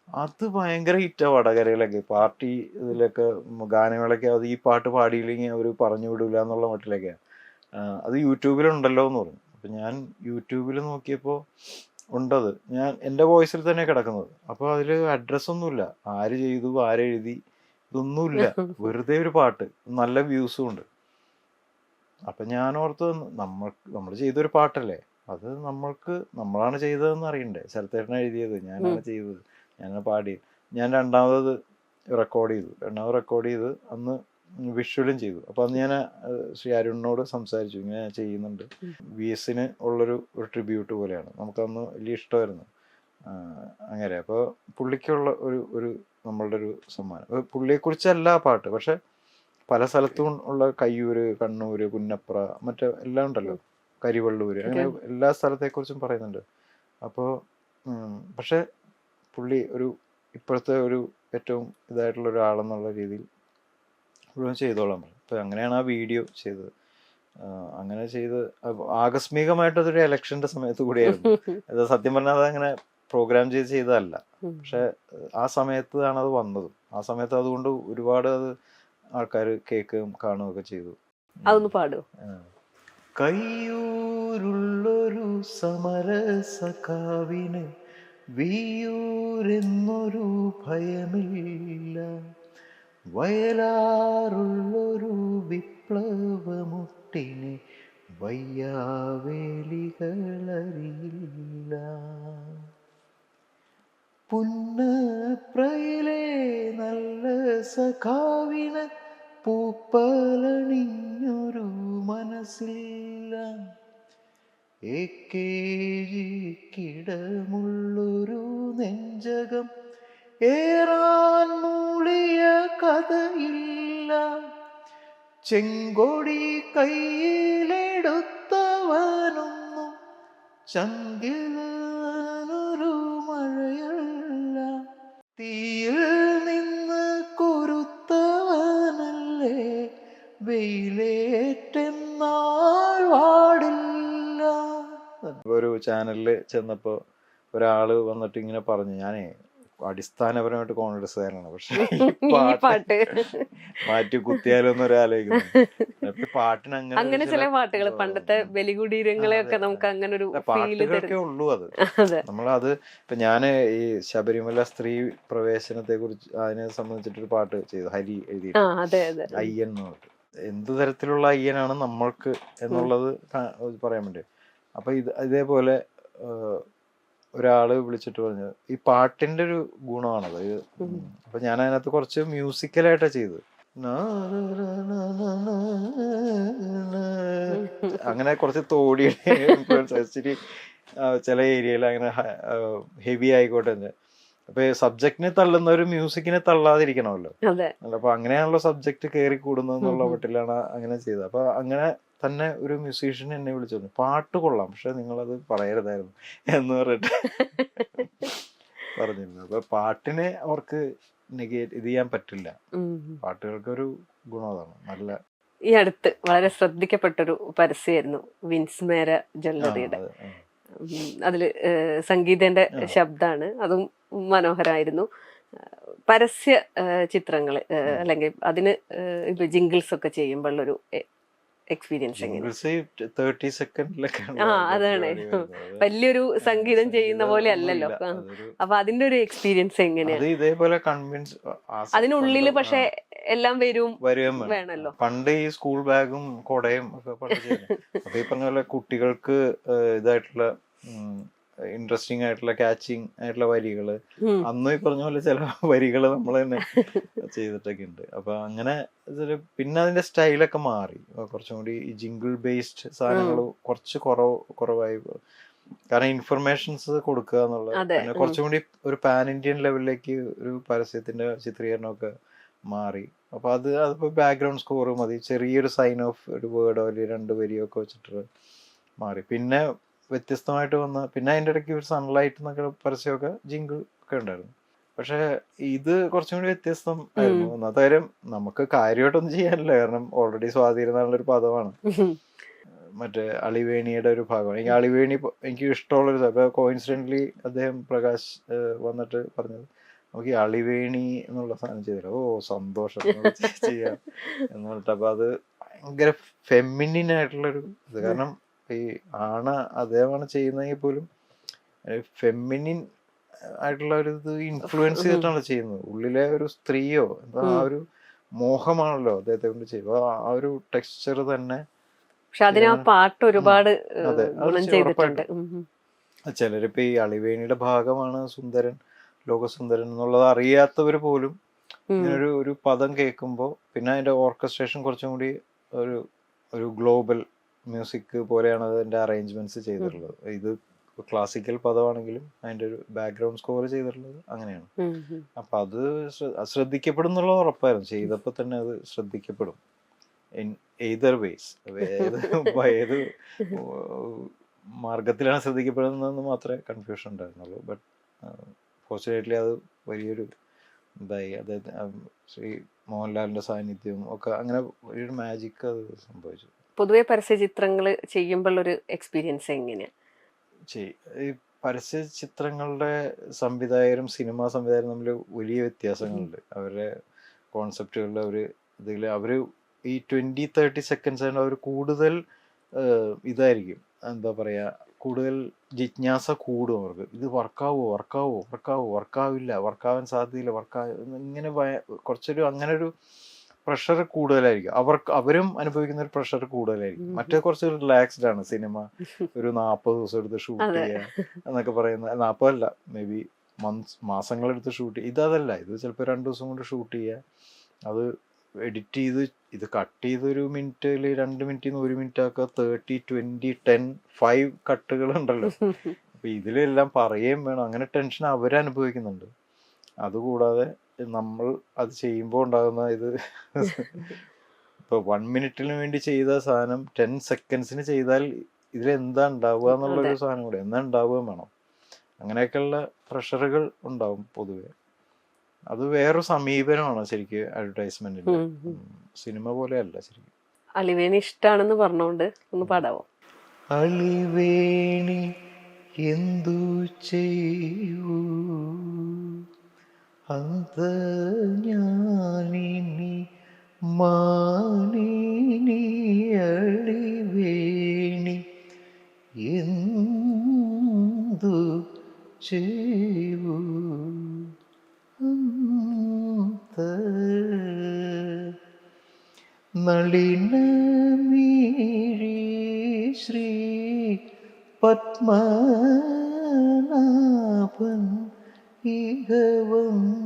അത് ഭയങ്കര ഹിറ്റാ വടകരയിലൊക്കെ, പാർട്ടി ഇതിലൊക്കെ ഗാനങ്ങളൊക്കെ. അത് ഈ പാട്ട് പാടിയില്ലെങ്കിൽ അവർ പറഞ്ഞു വിടില്ല എന്നുള്ള മട്ടിലൊക്കെയാണ്. അത് യൂട്യൂബിലുണ്ടല്ലോ എന്ന് പറഞ്ഞു. അപ്പം ഞാൻ യൂട്യൂബിൽ നോക്കിയപ്പോൾ ഉണ്ടത്, ഞാൻ എൻ്റെ വോയിസിൽ തന്നെ കിടക്കുന്നത്. അപ്പോൾ അതിൽ അഡ്രസ്സൊന്നുമില്ല, ആര് ചെയ്തു ആരെഴുതി ഇതൊന്നുമില്ല, വെറുതെ ഒരു പാട്ട്, നല്ല വ്യൂസും ഉണ്ട്. അപ്പം ഞാൻ ഓർത്ത് നമ്മൾ ചെയ്തൊരു പാട്ടല്ലേ, അത് നമ്മളാണ് ചെയ്തതെന്ന് അറിയണ്ടേ. ശരത്തേട്ടനാണ് എഴുതിയത്, ഞാനാണ് ചെയ്തത്, ഞാനാണ് പാടിയത്. ഞാൻ രണ്ടാമത് റെക്കോർഡ് ചെയ്ത് അന്ന് വിഷ്വലും ചെയ്തു. അപ്പോൾ അന്ന് ഞാൻ ശ്രീ അരുണിനോട് സംസാരിച്ചു, ഇങ്ങനെ ചെയ്യുന്നുണ്ട്. VS-ന് ഉള്ളൊരു ട്രിബ്യൂട്ട് പോലെയാണ്, നമുക്കന്ന് വലിയ ഇഷ്ടമായിരുന്നു. അങ്ങനെ അപ്പോൾ പുള്ളിക്കുള്ള ഒരു നമ്മളുടെ ഒരു സമ്മാനം. പുള്ളിയെക്കുറിച്ചല്ല ആ പാട്ട്, പക്ഷെ പല സ്ഥലത്തും ഉള്ള കയ്യൂര്, കണ്ണൂര്, പുന്നപ്ര, മറ്റേ എല്ലാം ഉണ്ടല്ലോ, കരിവള്ളൂര്, അങ്ങനെ എല്ലാ സ്ഥലത്തെക്കുറിച്ചും പറയുന്നുണ്ട്. അപ്പോൾ പക്ഷെ പുള്ളി ഇപ്പോഴത്തെ ഒരു ഏറ്റവും ഇതായിട്ടുള്ള ഒരാളെന്നുള്ള രീതിയിൽ മുഴുവൻ ചെയ്തോളാൻ പറഞ്ഞു. അപ്പോൾ അങ്ങനെയാണ് ആ വീഡിയോ ചെയ്തത്. അങ്ങനെ ചെയ്ത് ആകസ്മികമായിട്ടതൊരു ഇലക്ഷൻ്റെ സമയത്ത് കൂടിയായിരുന്നു. അത് സത്യം പറഞ്ഞാൽ അതങ്ങനെ പ്രോഗ്രാം ചെയ്തതല്ല, പക്ഷെ ആ സമയത്താണ് അത് വന്നതും. ആ സമയത്ത് അതുകൊണ്ട് ഒരുപാട് അത് ആൾക്കാർ കേൾക്കുകയും കാണുകയൊക്കെ ചെയ്തു. അതൊന്ന് പാടുമോ? കയ്യൂരുള്ളൊരു സമരസഖാവിന് വിയ്യൂരെന്നൊരു ഭയമില്ല, വയലാറുള്ളൊരു വിപ്ലവമുട്ടിന് വയ്യാവേലികളറിയില്ല, പുന്നപ്രയിലെ നല്ല സഖാവിന് പൂപ്പലണിഞ്ഞൊരു മനസ്സില്ല, കിടമുള്ളൊരു നെഞ്ചകം ഏറാൻ മൂളിയ കഥയില്ല, ചെങ്കൊടി കയ്യിലെടുത്തവനൊന്നും ചങ്കിലൊരു മഴയല്ല, തീയിൽ നിന്ന് കുരുത്തവനല്ലേ വെയിലേറ്റെന്നാൾ വാടില്ല. ഒരു ചാനലിൽ ചെന്നപ്പോൾ ഒരാള് വന്നിട്ട് ഇങ്ങനെ പറഞ്ഞു, ഞാനേ അടിസ്ഥാനപരമായിട്ട് കോൺഗ്രസ്സുകാരനാണ്, പക്ഷെ പാട്ട് മാറ്റി കുത്തിയാലോന്നൊരു ആലോചിക്കുന്നു. പാട്ടിന് അങ്ങനെ ചില പാട്ടുകൾ, പണ്ടത്തെ ബലികുടീരങ്ങളെയൊക്കെ നമുക്ക് അങ്ങനെ ഒരു പാട്ടുകളൊക്കെ ഉള്ളൂ. അത് നമ്മളത് ഇപ്പൊ ഞാന് ഈ ശബരിമല സ്ത്രീ പ്രവേശനത്തെ കുറിച്ച് അതിനെ സംബന്ധിച്ചിട്ടൊരു പാട്ട് ചെയ്തു, ഹരി എഴുതി, അയ്യൻ എന്ന് പറഞ്ഞിട്ട്. എന്ത് തരത്തിലുള്ള അയ്യനാണ് നമ്മൾക്ക് എന്നുള്ളത് പറയാൻ വേണ്ടി. അപ്പൊ ഇതേപോലെ ഒരാള് വിളിച്ചിട്ട് പറഞ്ഞു ഈ പാട്ടിന്റെ ഒരു ഗുണമാണത്. അപ്പൊ ഞാൻ അതിനകത്ത് കുറച്ച് മ്യൂസിക്കലായിട്ടാ ചെയ്തത്. അങ്ങനെ കുറച്ച് തോടിയുടെ ഇൻഫ്ലുവൻസ് ഇച്ചിരി ചില ഏരിയയിൽ അങ്ങനെ ഹെവി ആയിക്കോട്ടെ. അപ്പൊ സബ്ജക്റ്റിനെ തള്ളുന്ന ഒരു മ്യൂസിക്കിനെ തള്ളാതിരിക്കണമല്ലോ. അപ്പൊ അങ്ങനെയാണല്ലോ സബ്ജക്ട് കയറി കൂടുന്നതെന്നുള്ള മട്ടിലാണ് അങ്ങനെ ചെയ്തത്. അപ്പൊ അങ്ങനെ തന്നെ ഒരു മ്യൂസീഷ്യൻ എന്നെ വിളിച്ചു പറഞ്ഞു പാട്ട് കൊള്ളാം പക്ഷെ നിങ്ങളത് പറയരുതായിരുന്നു എന്ന് പറഞ്ഞിട്ട് പറഞ്ഞിരുന്നു. അപ്പൊ പാട്ടിനെ അവർക്ക് ഇത് ചെയ്യാൻ പറ്റില്ല. പാട്ടുകൾക്കൊരു ഗുണം അതാണ്. നല്ല ഈ അടുത്ത് വളരെ ശ്രദ്ധിക്കപ്പെട്ടൊരു പരസ്യമായിരുന്നു വിൻസ്മേര ജ്വല്ലറിയുടെ. അതില് സംഗീതന്റെ ശബ്ദാണ്, അതും മനോഹരായിരുന്നു. പരസ്യ ചിത്രങ്ങള് അല്ലെങ്കിൽ അതിന് ഇപ്പൊ ജിംഗിൾസ് ഒക്കെ ചെയ്യുമ്പോഴുള്ളൊരു എക്സ്പീരിയൻസ് അതാണ് വലിയൊരു സംഗീതം ചെയ്യുന്ന പോലെ അല്ലല്ലോ. അപ്പൊ അതിന്റെ ഒരു എക്സ്പീരിയൻസ് എങ്ങനെയാണ്? ഇതേപോലെ കൺവിൻസ് അതിനുള്ളില് പക്ഷെ എല്ലാം വേണമല്ലോ. പണ്ട് ഈ സ്കൂൾ ബാഗും കൊടയും ഒക്കെ പണ്ട് അപ്പൊ ഈ പറഞ്ഞ പോലെ കുട്ടികൾക്ക് ഇതായിട്ടുള്ള ഇൻട്രസ്റ്റിംഗ് ആയിട്ടുള്ള ക്യാച്ചിങ് ആയിട്ടുള്ള വരികള് അന്നും ഈ പറഞ്ഞ പോലെ ചില വരികള് നമ്മൾ തന്നെ ചെയ്തിട്ടൊക്കെ ഉണ്ട്. അപ്പൊ അങ്ങനെ പിന്നെ അതിന്റെ സ്റ്റൈലൊക്കെ മാറി. കുറച്ചും കൂടി ഈ ജിംഗിൾ ബേസ്ഡ് സാധനങ്ങൾ കുറച്ച് കുറവായി. കാരണം ഇൻഫർമേഷൻസ് കൊടുക്കുക എന്നുള്ളത്. പിന്നെ കുറച്ചും കൂടി ഒരു പാൻ ഇന്ത്യൻ ലെവലിലേക്ക് ഒരു പരസ്യത്തിന്റെ ചിത്രീകരണമൊക്കെ മാറി. അപ്പൊ അതിപ്പോ ബാക്ക്ഗ്രൗണ്ട് സ്കോർ മതി, ചെറിയൊരു സൈൻ ഓഫ് ഒരു വേർഡോ അല്ലെങ്കിൽ 2 വരിയോ ഒക്കെ വെച്ചിട്ട് മാറി. പിന്നെ വ്യത്യസ്തമായിട്ട് വന്ന പിന്നെ അതിൻ്റെ ഇടയ്ക്ക് ഒരു സൺലൈറ്റ് എന്നൊക്കെ പരസ്യമൊക്കെ ജിംഗിൾ ഒക്കെ ഉണ്ടായിരുന്നു. പക്ഷെ ഇത് കുറച്ചും കൂടി വ്യത്യസ്തം ആയിരുന്നു. ഒന്നാമത്തെ കാര്യം നമുക്ക് കാര്യമായിട്ടൊന്നും ചെയ്യാനില്ല, കാരണം ഓൾറെഡി സ്വാധീനം എന്നുള്ളൊരു പദമാണ്. മറ്റേ അളിവേണിയുടെ ഒരു ഭാഗമാണ്. എനിക്ക് അളിവേണി എനിക്ക് ഇഷ്ടമുള്ളൊരു ഇപ്പൊ കോയിൻസിഡന്റ്ലി അദ്ദേഹം പ്രകാശ് വന്നിട്ട് പറഞ്ഞത് നമുക്ക് ഈ അളിവേണി എന്നുള്ള സാധനം ചെയ്തില്ല. ഓ സന്തോഷം ചെയ്യാം എന്ന് പറഞ്ഞിട്ട്. അപ്പൊ അത് ഭയങ്കര ഫെമിനിൻ ആയിട്ടുള്ളൊരു ഇത്. കാരണം ഈ അദ്ദേഹമാണ് ചെയ്യുന്നതെങ്കിൽ പോലും ഫെമിനിൻ ആയിട്ടുള്ള ഒരു ഇത് ഇൻഫ്ലുവൻസ് ചെയ്തിട്ടാണ് ചെയ്യുന്നത്. ഉള്ളിലെ ഒരു സ്ത്രീയോ എന്താ ആ ഒരു മോഹമാണല്ലോ അദ്ദേഹത്തെ കൊണ്ട് ചെയ്യുക. ആ ഒരു ടെക്സ്ചർ തന്നെ. പാട്ട് ഒരുപാട് ചിലരിപ്പോ ഈ അളിവേണിയുടെ ഭാഗമാണ് സുന്ദരൻ, ലോകസുന്ദരൻ എന്നുള്ളത് അറിയാത്തവർ പോലും ഇങ്ങനൊരു ഒരു പദം കേൾക്കുമ്പോൾ പിന്നെ അതിന്റെ ഓർക്കസ്ട്രേഷൻ കുറച്ചും കൂടി ഒരു ഗ്ലോബൽ മ്യൂസിക് പോലെയാണ് അതിന്റെ അറേഞ്ച്മെന്റ്സ് ചെയ്തിട്ടുള്ളത്. ഇത് ക്ലാസിക്കൽ പദമാണെങ്കിലും അതിന്റെ ഒരു ബാക്ക്ഗ്രൗണ്ട് സ്കോർ ചെയ്തിട്ടുള്ളത് അങ്ങനെയാണ്. അപ്പൊ അത് ശ്രദ്ധിക്കപ്പെടും എന്നുള്ളത് ഉറപ്പായിരുന്നു. ചെയ്തപ്പോ തന്നെ അത് ശ്രദ്ധിക്കപ്പെടും. എയ്തർ വേസ് ഏത് മാർഗത്തിലാണ് ശ്രദ്ധിക്കപ്പെടുന്നതെന്ന് മാത്രമേ കൺഫ്യൂഷൻ ഉണ്ടായിരുന്നുള്ളൂ. ബട്ട് ഫോർച്ചുനേറ്റ്ലി അത് വലിയൊരു ഇതായി. അതായത് ശ്രീ മോഹൻലാലിന്റെ സാന്നിധ്യവും ഒക്കെ അങ്ങനെ വലിയൊരു മാജിക് അത് സംഭവിച്ചു. പൊതുവെ പരസ്യ ചിത്രങ്ങൾ ചെയ്യുമ്പോൾ ഒരു എക്സ്പീരിയൻസ് എങ്ങനെയാ? ഈ പരസ്യ ചിത്രങ്ങളുടെ സംവിധായകരും സിനിമാ സംവിധായകരും തമ്മിൽ വലിയ വ്യത്യാസങ്ങളുണ്ട്. അവരുടെ കോൺസെപ്റ്റുകളിൽ അവര് ഈ 20-30 സെക്കൻഡ്സ് ആണ് അവർ കൂടുതൽ ഇതായിരിക്കും, എന്താ പറയാ, കൂടുതൽ ജിജ്ഞാസ കൂടും അവർക്ക്. ഇത് വർക്കാവില്ല, വർക്കാവാൻ സാധ്യതയില്ല, ഇങ്ങനെ കുറച്ചൊരു അങ്ങനെ ഒരു പ്രഷർ കൂടുതലായിരിക്കും. അവരും അനുഭവിക്കുന്ന ഒരു പ്രഷർ കൂടുതലായിരിക്കും. മറ്റേ കുറച്ച് റിലാക്സ്ഡ് ആണ് സിനിമ. ഒരു 40 ദിവസം എടുത്ത് ഷൂട്ട് ചെയ്യുക എന്നൊക്കെ പറയുന്ന, 40 അല്ല, മേ ബി മാസങ്ങളെടുത്ത് ഷൂട്ട് ചെയ്യുക. ഇതല്ല, ഇത് ചിലപ്പോൾ 2 ദിവസം കൊണ്ട് ഷൂട്ട് ചെയ്യുക, അത് എഡിറ്റ് ചെയ്ത് ഇത് കട്ട് ചെയ്ത് 1 മിനിറ്റിൽ 2 മിനിറ്റിൽ നിന്ന് 1 മിനിറ്റ് ആക്കുക. 30, 20, 10, 5 കട്ടുകളുണ്ടല്ലോ. അപ്പൊ ഇതിലെല്ലാം പറയുകയും വേണം. അങ്ങനെ ടെൻഷൻ അവരനുഭവിക്കുന്നുണ്ട്. അതുകൂടാതെ നമ്മൾ അത് ചെയ്യുമ്പോൾ ഉണ്ടാകുന്ന ഇത് ഇപ്പൊ 1 മിനിറ്റിന് വേണ്ടി ചെയ്ത സാധനം 10 സെക്കൻഡ്സിന് ചെയ്താൽ ഇതിലെന്താ ഉണ്ടാവുക എന്നുള്ളൊരു സാധനം കൂടെ എന്നാ ഉണ്ടാവുകയും വേണം. അങ്ങനെയൊക്കെയുള്ള പ്രഷറുകൾ ഉണ്ടാവും പൊതുവെ. അത് വേറൊരു സമീപനമാണ് ശരിക്കും അഡ്വർടൈസ്മെന്റിന്റെ. സിനിമ പോലെ അല്ല ശരിക്കും. അളിവേണി ഇഷ്ടാണെന്ന് പറഞ്ഞോണ്ട് ഒന്ന് പാടാവോ? അളിവേണി എന്തു ചെയ്യൂ ഞാനിനി മാനിനി അളിവേണി എന്തു ചെയ്യൂ നളിനമീഴി ശ്രീ പത്മനാഭ പത്മനാഭൻ ഇഹ വന്നില്ലല്ലോ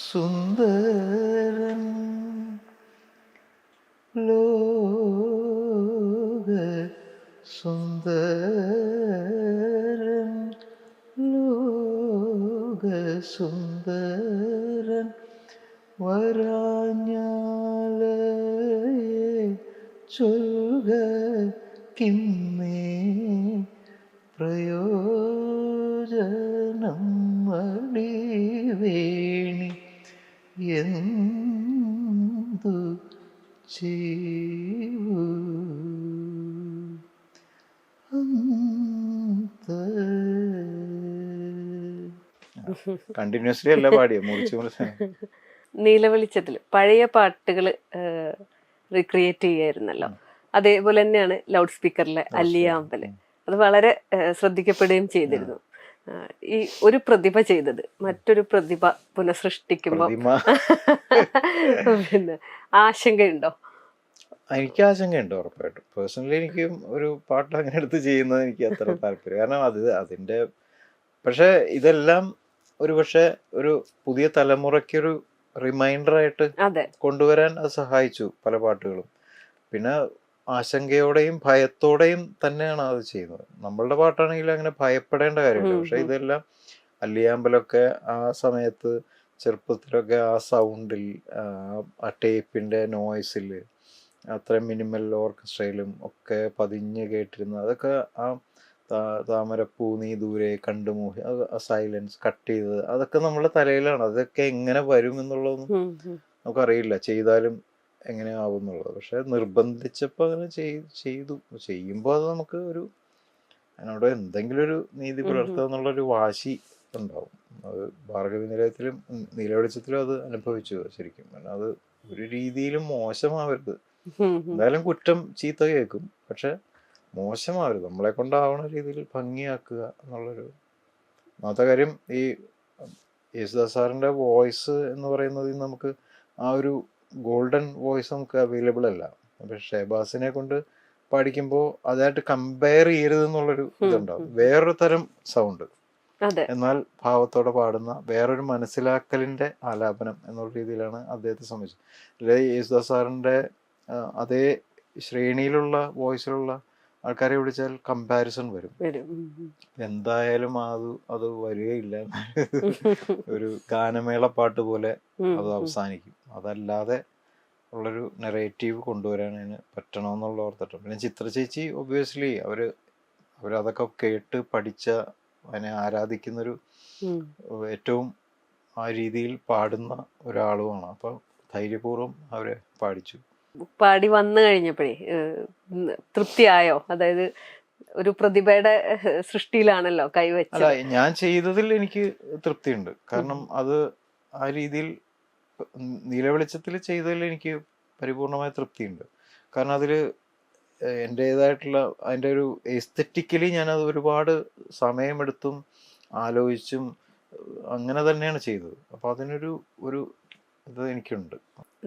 സുന്ദരൻ ലോക സുന്ദരൻ ലോക സുന്ദരൻ വരാഞ്ഞാലേ ചൊൽക കിന്നേ പ്രയോജനം മടിവേണി എന്തു ചെയ്യൂ കണ്ടിന്യൂസ്ലി അല്ല പാടിയ മുറിച്ച് മുറിച്ച് നീലവെളിച്ചത്തിൽ പഴയ പാട്ടുകൾ റീക്രിയേറ്റ് ചെയ്യായിരുന്നല്ലോ. അതേപോലെ തന്നെയാണ് ലൗഡ് സ്പീക്കറിലെ അല്ലിയാമ്പല്. അത് വളരെ ശ്രദ്ധിക്കപ്പെടുകയും ചെയ്തിരുന്നു. ഈ ഒരു പ്രതിഭ ചെയ്തത് മറ്റൊരു പ്രതിഭ പുനഃസൃഷ്ടിക്കുമ്പോ പിന്നെ ആശങ്കയുണ്ടോ? എനിക്ക് ആശങ്കയുണ്ട് ഉറപ്പായിട്ടും. പേഴ്സണലി എനിക്ക് ഒരു പാട്ട് അങ്ങനെ എടുത്ത് ചെയ്യുന്നത് എനിക്ക് അത്ര താല്പര്യം. കാരണം അതിൻ്റെ പക്ഷെ ഇതെല്ലാം ഒരു പക്ഷെ ഒരു പുതിയ തലമുറയ്ക്കൊരു റിമൈൻഡറായിട്ട് കൊണ്ടുവരാൻ അത് സഹായിച്ചു പല പാട്ടുകളും. പിന്നെ ആശങ്കയോടെയും ഭയത്തോടെയും തന്നെയാണ് അത് ചെയ്യുന്നത്. നമ്മളുടെ പാട്ടാണെങ്കിൽ അങ്ങനെ ഭയപ്പെടേണ്ട കാര്യമില്ല. പക്ഷെ ഇതെല്ലാം അല്ലിയാമ്പലൊക്കെ ആ സമയത്ത് ചെറുപ്പത്തിലൊക്കെ ആ സൗണ്ടിൽ ആ ടേപ്പിൻ്റെ നോയ്സിൽ അത്രയും മിനിമൽ ഓർക്കസ്ട്രയിലും ഒക്കെ പതിഞ്ഞ് കേട്ടിരുന്നു. അതൊക്കെ ആ താമരപ്പൂ നീ ദൂരെ കണ്ടുമോഹി ആ സൈലൻസ് കട്ട് ചെയ്തത് അതൊക്കെ നമ്മുടെ തലയിലാണ്. അതൊക്കെ എങ്ങനെ വരും എന്നുള്ളതൊന്നും നമുക്കറിയില്ല, ചെയ്താലും എങ്ങനെ ആവും എന്നുള്ളത്. പക്ഷെ നിർബന്ധിച്ചപ്പോൾ അങ്ങനെ ചെയ്തു. ചെയ്യുമ്പോൾ അത് നമുക്ക് ഒരു അതിനോട് എന്തെങ്കിലും ഒരു നീതി പുലർത്തുക എന്നുള്ളൊരു വാശി ഉണ്ടാവും. അത് ഭാർഗവി നിലയത്തിലും നീലവെളിച്ചത്തിലും അത് അനുഭവിച്ചു ശരിക്കും. കാരണം അത് ഒരു രീതിയിലും മോശമാവരുത്. എന്തായാലും കുറ്റം ചീത്ത കേൾക്കും, പക്ഷെ മോശമാവരുത്. നമ്മളെ കൊണ്ടാവുന്ന രീതിയിൽ ഭംഗിയാക്കുക എന്നുള്ളൊരു ഒന്നാമത്തെ കാര്യം. ഈ യേശുദാസ് സാറിൻ്റെ വോയിസ് എന്ന് പറയുന്നത് നമുക്ക് ആ ഒരു ഗോൾഡൻ വോയിസ് നമുക്ക് അവൈലബിൾ അല്ല. പക്ഷെ ഷഹബാസിനെ കൊണ്ട് പാടിക്കുമ്പോൾ അതായിട്ട് കമ്പയർ ചെയ്യരുത് എന്നുള്ളൊരു ഇതുണ്ടാവും. വേറൊരു തരം സൗണ്ട്, എന്നാൽ ഭാവത്തോടെ പാടുന്ന വേറൊരു മനസ്സിലാക്കലിൻ്റെ ആലാപനം എന്നുള്ള രീതിയിലാണ് അദ്ദേഹത്തെ സംബന്ധിച്ചത്. അല്ലെങ്കിൽ യേശുദാസ് സാറിൻ്റെ അതേ ശ്രേണിയിലുള്ള വോയിസിലുള്ള ആൾക്കാരെ വിളിച്ചാൽ കമ്പാരിസൺ വരും. എന്തായാലും അത് വരികയില്ല. ഒരു ഗാനമേള പാട്ട് പോലെ അത് അവസാനിക്കും. അതല്ലാതെ ഉള്ളൊരു നെറേറ്റീവ് കൊണ്ടുവരാൻ അതിന് പറ്റണമെന്നുള്ള ഓർത്തിട്ട്. പിന്നെ ചിത്ര ചേച്ചി ഒബ്വിയസ്ലി അവരതൊക്കെ കേട്ട് പഠിച്ച അതിനെ ആരാധിക്കുന്നൊരു ഏറ്റവും ആ രീതിയിൽ പാടുന്ന ഒരാളുമാണ്. അപ്പോൾ ധൈര്യപൂർവ്വം അവരെ പാടിച്ചു. പാടി വന്നു കഴിഞ്ഞപ്പോഴേ തൃപ്തിയായോ? അതായത് ഒരു പ്രതിഭയുടെ സൃഷ്ടിയിലാണല്ലോ കൈവച്ചത്. അല്ല, ഞാൻ ചെയ്തതിൽ എനിക്ക് തൃപ്തിയുണ്ട്. കാരണം അത് ആ രീതിയിൽ നീലവെളിച്ചത്തിൽ ചെയ്തതിൽ എനിക്ക് പരിപൂർണമായ തൃപ്തിയുണ്ട്. കാരണം അതിൽ എൻ്റേതായിട്ടുള്ള അതിൻ്റെ ഒരു എസ്തെറ്റിക്കലി ഞാനത് ഒരുപാട് സമയമെടുത്തും ആലോചിച്ചും അങ്ങനെ തന്നെയാണ് ചെയ്തത്. അപ്പോൾ അതിനൊരു ഇത് എനിക്കുണ്ട്.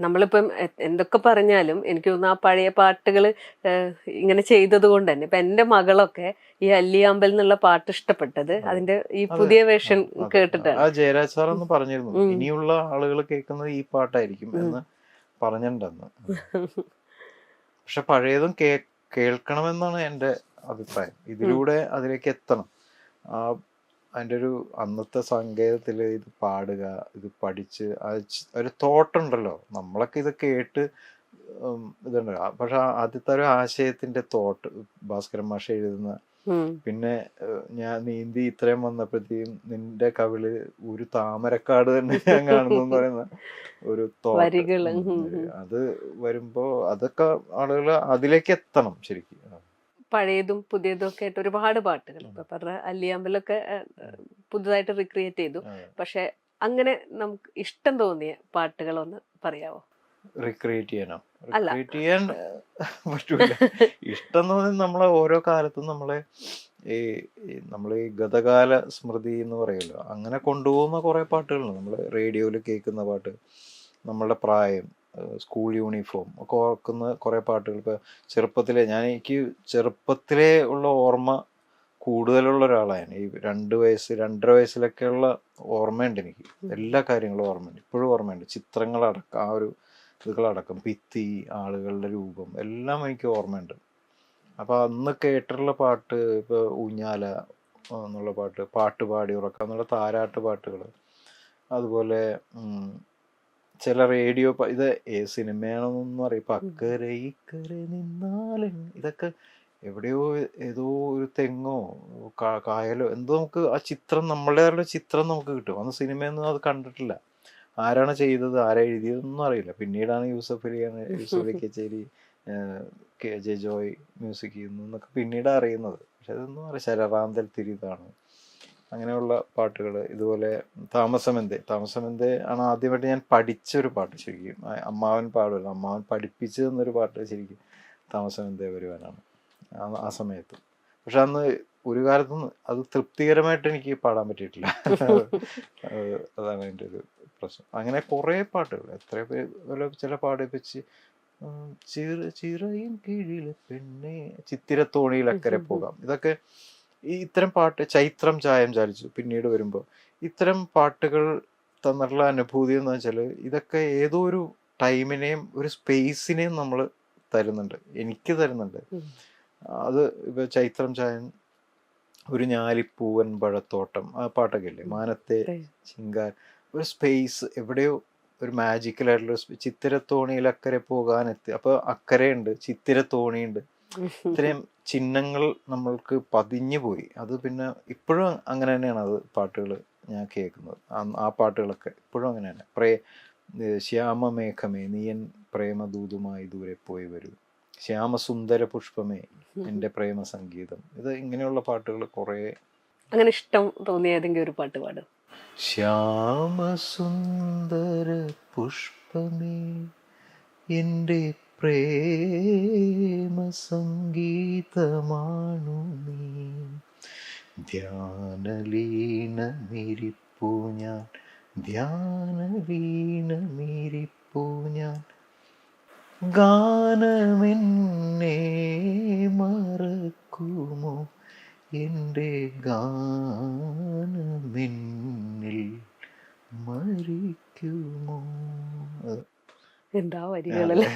നമ്മളിപ്പം എന്തൊക്കെ പറഞ്ഞാലും എനിക്ക് തോന്നുന്നു ആ പഴയ പാട്ടുകൾ ഇങ്ങനെ ചെയ്തത് കൊണ്ട് തന്നെ ഇപ്പൊ എന്റെ മകളൊക്കെ ഈ അല്ലിയാമ്പൽ എന്നുള്ള പാട്ട് ഇഷ്ടപ്പെട്ടത് അതിന്റെ ഈ പുതിയ വേർഷൻ കേട്ടിട്ടാണ്. ആ ജയരാജ് സാർ എന്ന് പറഞ്ഞിരുന്നു, ഇനിയുള്ള ആളുകൾ കേൾക്കുന്നത് ഈ പാട്ടായിരിക്കും എന്ന് പറഞ്ഞിട്ടുണ്ടെന്ന്. പക്ഷെ പഴയതും കേൾക്കണമെന്നാണ് എൻ്റെ അഭിപ്രായം. ഇതിലൂടെ അതിലേക്ക് എത്തണം. അതിൻ്റെ ഒരു അന്നത്തെ സങ്കേതത്തിൽ ഇത് പാടുക, ഇത് പഠിച്ച് ഒരു തോട്ടുണ്ടല്ലോ. നമ്മളൊക്കെ ഇത് കേട്ട് ഇതുണ്ട്. പക്ഷെ ആദ്യത്തെ ഒരു ആശയത്തിന്റെ തോട്ട് ഭാസ്കരൻ മാഷ് എഴുതുന്ന, പിന്നെ ഞാൻ നീന്തി ഇത്രയും വന്നപ്പോഴത്തേക്കും നിന്റെ കവിള് ഒരു താമരക്കാട് തന്നെ ഞാൻ കാണുന്നു എന്ന് പറയുന്ന ഒരു തോട്ട്, അത് വരുമ്പോ അതൊക്കെ ആളുകൾ അതിലേക്ക് എത്തണം ശരിക്കും. പഴയതും പുതിയതും ഒക്കെ ആയിട്ട് ഒരുപാട് പാട്ടുകൾ ഇപ്പൊ പറഞ്ഞ അല്ലിയാമ്പലൊക്കെ പുതുതായിട്ട് റിക്രിയേറ്റ് ചെയ്തു. പക്ഷെ അങ്ങനെ നമുക്ക് ഇഷ്ടം തോന്നിയ പാട്ടുകളൊന്ന് പറയാവോ? റിക്രിയേറ്റ് ചെയ്യാൻ പറ്റൂല. ഇഷ്ടം തോന്നി നമ്മളെ ഓരോ കാലത്തും നമ്മളെ ഈ ഗതകാല സ്മൃതി എന്ന് പറയുമല്ലോ, അങ്ങനെ കൊണ്ടുപോകുന്ന കുറെ പാട്ടുകളുണ്ട്. നമ്മൾ റേഡിയോയിൽ കേൾക്കുന്ന പാട്ട്, നമ്മളുടെ പ്രായം, സ്കൂൾ യൂണിഫോം ഒക്കെ ഓർക്കുന്ന കുറേ പാട്ടുകൾ. ഇപ്പോൾ എനിക്ക് ചെറുപ്പത്തിലേ ഉള്ള ഓർമ്മ കൂടുതലുള്ള ഒരാളാണ്. ഈ 2 വയസ്സ് 2.5 വയസ്സിലൊക്കെയുള്ള ഓർമ്മയുണ്ട് എനിക്ക്. എല്ലാ കാര്യങ്ങളും ഓർമ്മയുണ്ട്, ഇപ്പോഴും ഓർമ്മയുണ്ട്. ചിത്രങ്ങളടക്കം, ആ ഒരു ഇതുകളടക്കം, ഭിത്തി, ആളുകളുടെ രൂപം എല്ലാം എനിക്ക് ഓർമ്മയുണ്ട്. അപ്പോൾ അന്ന് കേട്ടിട്ടുള്ള പാട്ട്, ഇപ്പോൾ ഊഞ്ഞാല എന്നുള്ള പാട്ട്, പാട്ടുപാടി ഉറക്കം എന്നുള്ള താരാട്ട് പാട്ടുകൾ, അതുപോലെ ചില റേഡിയോ ഇത് സിനിമയാണെന്നൊന്നും അറിയാം. ഇപ്പം അക്കരെ ഇക്കരെ നിന്നാലും ഇതൊക്കെ എവിടെയോ ഏതോ ഒരു തെങ്ങോ കായലോ എന്തോ നമുക്ക് ആ ചിത്രം, നമ്മളുടെ ചിത്രം നമുക്ക് കിട്ടും. അന്ന് സിനിമയൊന്നും അത് കണ്ടിട്ടില്ല. ആരാണ് ചെയ്തത്, ആരാ എഴുതിയതൊന്നും അറിയില്ല. പിന്നീടാണ് യൂസഫ് അലി കച്ചേരി, KJ ജോയ് മ്യൂസിക് ചെയ്യുന്നു എന്നൊക്കെ പിന്നീട് അറിയുന്നത്. പക്ഷെ അതൊന്നും അറിയാം. ശരറാന്തൽ തിരിതാണ്, അങ്ങനെയുള്ള പാട്ടുകൾ. ഇതുപോലെ താമസമെന്തേ ആണ് ആദ്യമായിട്ട് ഞാൻ പഠിച്ചൊരു പാട്ട്. ശരിക്കും അമ്മാവൻ പാടുമല്ലോ, അമ്മാവൻ പഠിപ്പിച്ചു തന്നൊരു പാട്ട് ശരിക്കും താമസമെന്തേ വരുവാനാണ് ആ സമയത്ത്. പക്ഷെ അന്ന് ഒരു കാലത്തും അത് തൃപ്തികരമായിട്ട് എനിക്ക് പാടാൻ പറ്റിയിട്ടില്ല. അതാണ് എൻ്റെ ഒരു പ്രശ്നം. അങ്ങനെ കുറേ പാട്ടുകൾ, എത്ര പേര് ചില പാടിപ്പിച്ച് ചിറയിൻ കീഴിലെ പെണ്ണെ, ചിത്തിരത്തോണിയിൽ അക്കരെ പോകാം, ഇതൊക്കെ ഇത്തരം പാട്ട്, ചൈത്രം ചായം ചാലിച്ചു പിന്നീട് വരുമ്പോൾ ഇത്തരം പാട്ടുകൾ തന്നിട്ടുള്ള അനുഭൂതി എന്ന് വെച്ചാൽ ഇതൊക്കെ ഏതോ ഒരു ടൈമിനെയും ഒരു സ്പേസിനെയും നമ്മൾ തരുന്നുണ്ട്, എനിക്ക് തരുന്നുണ്ട്. അത് ഇപ്പോൾ ചൈത്രം ചായം, ഒരു ഞാലിപ്പൂവൻ പഴത്തോട്ടം, ആ പാട്ടൊക്കെ ഇല്ലേ, മാനത്തെ ചിങ്കാർ, ഒരു സ്പേസ്, എവിടെയോ ഒരു മാജിക്കലായിട്ടുള്ള ചിത്തിരത്തോണിയിൽ അക്കരെ പോകാനെത്തി. അപ്പോൾ അക്കരയുണ്ട്, ചിത്തിരത്തോണിയുണ്ട്, ഇത്രയും ചിഹ്നങ്ങൾ നമ്മൾക്ക് പതിഞ്ഞു പോയി. അത് പിന്നെ ഇപ്പോഴും അങ്ങനെ തന്നെയാണ് അത് പാട്ടുകൾ ഞാൻ കേൾക്കുന്നത്. ആ പാട്ടുകളൊക്കെ ഇപ്പോഴും അങ്ങനെ തന്നെ. ശ്യാമമേഘമേ നീയൻ പ്രേമദൂതുമായി ദൂരെ പോയി വരൂ, ശ്യാമസുന്ദര പുഷ്പമേ എൻ്റെ പ്രേമ സംഗീതം, ഇത് ഇങ്ങനെയുള്ള പാട്ടുകൾ കുറേ. അങ്ങനെ ഇഷ്ടം തോന്നിയ ഏതെങ്കിലും ഒരു പാട്ട് പാടും? ശ്യാമസുന്ദര പുഷ്പമേ എൻ്റെ പ്രേമ സംഗീതമാണു നീ, ധ്യാനലീനമിരിപ്പൂ ഞാൻ, ധ്യാനലീനമിരിപ്പൂ ഞാൻ, ഗാനമെന്നെ മറക്കുമോ, എൻ്റെ ഗാനമെന്നിൽ മരിക്കുമോ. എന്താ വരികളല്ലേ.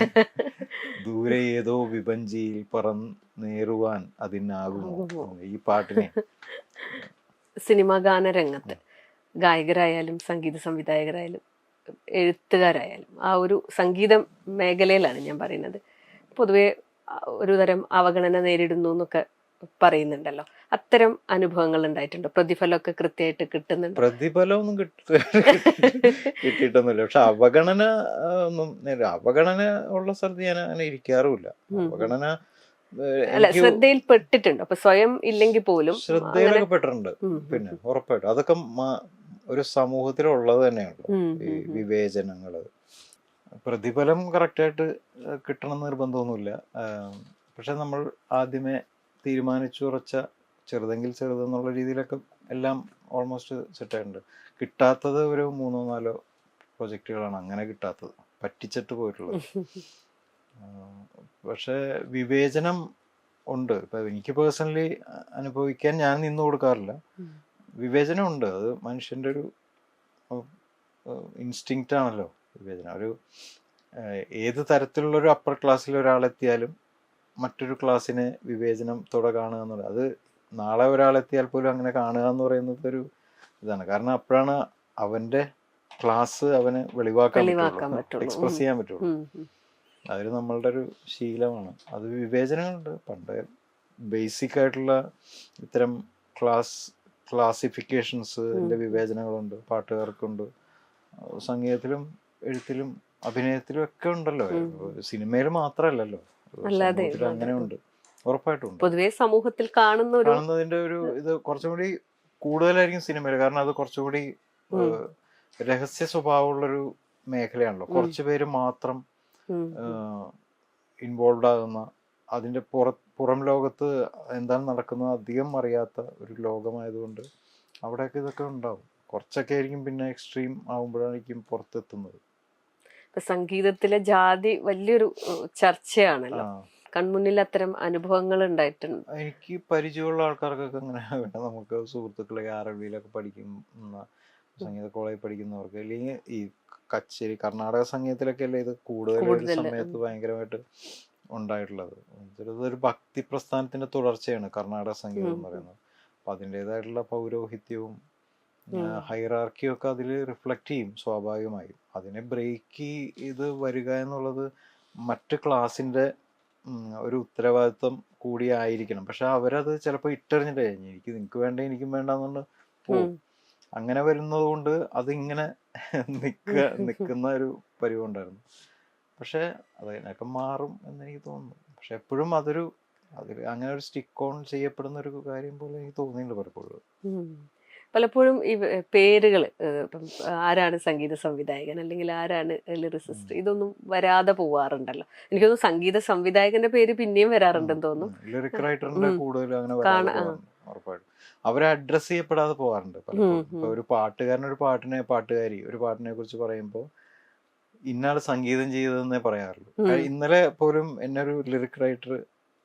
ദൂരെ ഏതോ വിഭഞ്ചിയിൽ പറന്നേറുവാൻ അതിനാകുമോ, ഈ പാട്ടിനെ. സിനിമാ ഗാനരംഗത്ത് ഗായകരായാലും സംഗീത സംവിധായകരായാലും എഴുത്തുകാരായാലും ആ ഒരു സംഗീതം മേഖലയിലാണ് ഞാൻ പറയുന്നത്, പൊതുവെ ഒരു തരം അവഗണന നേരിടുന്നു എന്നൊക്കെ പറയുന്നുണ്ടല്ലോ. അത്തരം അനുഭവങ്ങൾ ഉണ്ടായിട്ടുണ്ടോ? പ്രതിഫലമൊക്കെ കൃത്യമായിട്ട് കിട്ടുന്നുണ്ട്? പ്രതിഫലമൊന്നും കിട്ടിയിട്ടൊന്നുമില്ല. പക്ഷെ അവഗണന അവഗണന ഉള്ള സ്ഥലത്ത് ഞാൻ അങ്ങനെ ഇരിക്കാറുമില്ല. അവഗണന അല്ല, ശ്രദ്ധയിൽ പെട്ടിട്ടുണ്ട്. അപ്പൊ സ്വയം ഇല്ലെങ്കിൽ പോലും ശ്രദ്ധയിലൊക്കെ പെട്ടിട്ടുണ്ട്. പിന്നെ ഉറപ്പായിട്ടും അതൊക്കെ ഒരു സമൂഹത്തിലുള്ളത് തന്നെയാണല്ലോ ഈ വിവേചനങ്ങള്. പ്രതിഫലം കറക്റ്റായിട്ട് കിട്ടണം നിർബന്ധമൊന്നുമില്ല. പക്ഷെ നമ്മൾ ആദ്യമേ തീരുമാനിച്ചുറച്ച ചെറുതെങ്കിൽ ചെറുതെന്നുള്ള രീതിയിലൊക്കെ എല്ലാം ഓൾമോസ്റ്റ് സെറ്റായിട്ടുണ്ട്. കിട്ടാത്തത് ഒരു 3-4 പ്രൊജക്റ്റുകളാണ് അങ്ങനെ കിട്ടാത്തത്, പറ്റിച്ചിട്ട് പോയിട്ടുള്ളത്. പക്ഷെ വിവേചനം ഉണ്ട്. ഇപ്പം എനിക്ക് പേഴ്സണലി അനുഭവിക്കാൻ ഞാൻ നിന്ന് കൊടുക്കാറില്ല. വിവേചനം ഉണ്ട്, അത് മനുഷ്യൻ്റെ ഒരു ഇൻസ്റ്റിങ്ക്റ്റ് ആണല്ലോ വിവേചനം. ഒരു ഏത് തരത്തിലുള്ളൊരു അപ്പർ ക്ലാസ്സിൽ ഒരാളെത്തിയാലും മറ്റൊരു ക്ലാസ്സിനെ വിവേചനത്തോടെ കാണുക എന്നുള്ളത്, അത് നാളെ ഒരാളെത്തിയാൽ പോലും അങ്ങനെ കാണുക എന്ന് പറയുന്നത് ഒരു ഇതാണ്. കാരണം അപ്പോഴാണ് അവൻ്റെ ക്ലാസ് അവന് വെളിവാക്കാൻ പറ്റുള്ളൂ, എക്സ്പ്രസ് ചെയ്യാൻ പറ്റുള്ളൂ. അതൊരു നമ്മളുടെ ഒരു ശീലമാണ്. അത് വിവേചനങ്ങളുണ്ട്. പണ്ട് ബേസിക് ആയിട്ടുള്ള ഇത്തരം ക്ലാസിഫിക്കേഷൻസിൻ്റെ വിവേചനങ്ങളുണ്ട്, പാട്ടുകാർക്കുണ്ട്, സംഗീതത്തിലും എഴുത്തിലും അഭിനയത്തിലും ഒക്കെ ഉണ്ടല്ലോ. സിനിമയിൽ മാത്രമല്ലല്ലോ, അങ്ങനെ ഉണ്ട്, ഉറപ്പായിട്ടും പൊതുവെ സമൂഹത്തിൽ കാണുന്നതിന്റെ ഒരു ഇത് കുറച്ചും കൂടി കൂടുതലായിരിക്കും സിനിമയിൽ. കാരണം അത് കുറച്ചുകൂടി രഹസ്യ സ്വഭാവമുള്ളൊരു മേഖലയാണല്ലോ. കുറച്ചു പേര് മാത്രം ഇൻവോൾവ് ആകുന്ന, അതിന്റെ പുറം ലോകത്ത് എന്താണ് നടക്കുന്നത് അധികം അറിയാത്ത ഒരു ലോകമായതുകൊണ്ട് അവിടെയൊക്കെ ഇതൊക്കെ ഉണ്ടാവും. കുറച്ചൊക്കെ ആയിരിക്കും പിന്നെ എക്സ്ട്രീം ആകുമ്പോഴായിരിക്കും പുറത്തെത്തുന്നത്. ഇപ്പൊ സംഗീതത്തിലെ ജാതി വലിയൊരു ചർച്ചയാണല്ലോ. ആ കൺമുന്നിൽ അത്തരം അനുഭവങ്ങൾ ഉണ്ടായിട്ടുണ്ട്. എനിക്ക് പരിചയമുള്ള ആൾക്കാർക്കൊക്കെ അങ്ങനെ നമുക്ക് സുഹൃത്തുക്കളെ ആറവിയിലൊക്കെ പഠിക്കുന്ന സംഗീത കോളേജിൽ പഠിക്കുന്നവർക്ക് അല്ലെങ്കിൽ ഈ കച്ചേരി കർണാടക സംഗീതത്തിലൊക്കെ അല്ലേ ഇത് കൂടുതൽ ഒരു സമയത്ത് ഭയങ്കരമായിട്ട് ഉണ്ടായിട്ടുള്ളത്. ഇതൊരു ഭക്തി പ്രസ്ഥാനത്തിന്റെ തുടർച്ചയാണ് കർണാടക സംഗീതം എന്ന് പറയുന്നത്. അപ്പൊ അതിൻ്റെതായിട്ടുള്ള പൗരോഹിത്യവും ഹൈറാർക്കിയും ഒക്കെ അതിൽ റിഫ്ലക്റ്റ് ചെയ്യും സ്വാഭാവികമായും. അതിനെ ബ്രേക്ക് ചെയ്ത് വരിക എന്നുള്ളത് മറ്റ് ക്ലാസിന്റെ ഒരു ഉത്തരവാദിത്വം കൂടി ആയിരിക്കണം. പക്ഷെ അവരത് ചിലപ്പോൾ ഇട്ടെറിഞ്ഞിട്ട് എനിക്ക് നിനക്ക് വേണ്ട എനിക്കും വേണ്ടെന്നുകൊണ്ട് പോവും. അങ്ങനെ വരുന്നത് കൊണ്ട് അതിങ്ങനെ നിൽക്കുന്ന ഒരു പരിവുണ്ടായിരുന്നു. പക്ഷെ അതിനൊക്കെ മാറും എന്ന് എനിക്ക് തോന്നുന്നു. പക്ഷെ എപ്പോഴും അതിൽ അങ്ങനെ ഒരു സ്റ്റിക്ക് ഓൺ ചെയ്യപ്പെടുന്ന ഒരു കാര്യം പോലെ എനിക്ക് തോന്നിയിട്ടുണ്ട് പലപ്പോഴും. പലപ്പോഴും ഈ പേരുകൾ ഇപ്പം ആരാണ് സംഗീത സംവിധായകൻ അല്ലെങ്കിൽ ആരാണ് ലിറിസിസ്റ്റ്, ഇതൊന്നും വരാതെ പോവാറുണ്ടല്ലോ. എനിക്ക് തോന്നുന്നു സംഗീത സംവിധായകന്റെ പേര് പിന്നെയും വരാറുണ്ടെന്ന് തോന്നുന്നു. ലിറിക് റൈറ്ററിന്റെ കൂടുതൽ അങ്ങനെ ഉറപ്പായിട്ടും അവരെ അഡ്രസ് ചെയ്യപ്പെടാതെ പോകാറുണ്ട് പലപ്പോഴും. ഇപ്പൊ ഒരു പാട്ടുകാരൻ ഒരു പാട്ടുകാരി ഒരു പാട്ടിനെ കുറിച്ച് പറയുമ്പോൾ ഇന്നാള് സംഗീതം ചെയ്തതെന്നേ പറയാറുള്ളൂ. ഇന്നലെ പോലും എന്നെ ഒരു ലിറിക് റൈറ്റർ,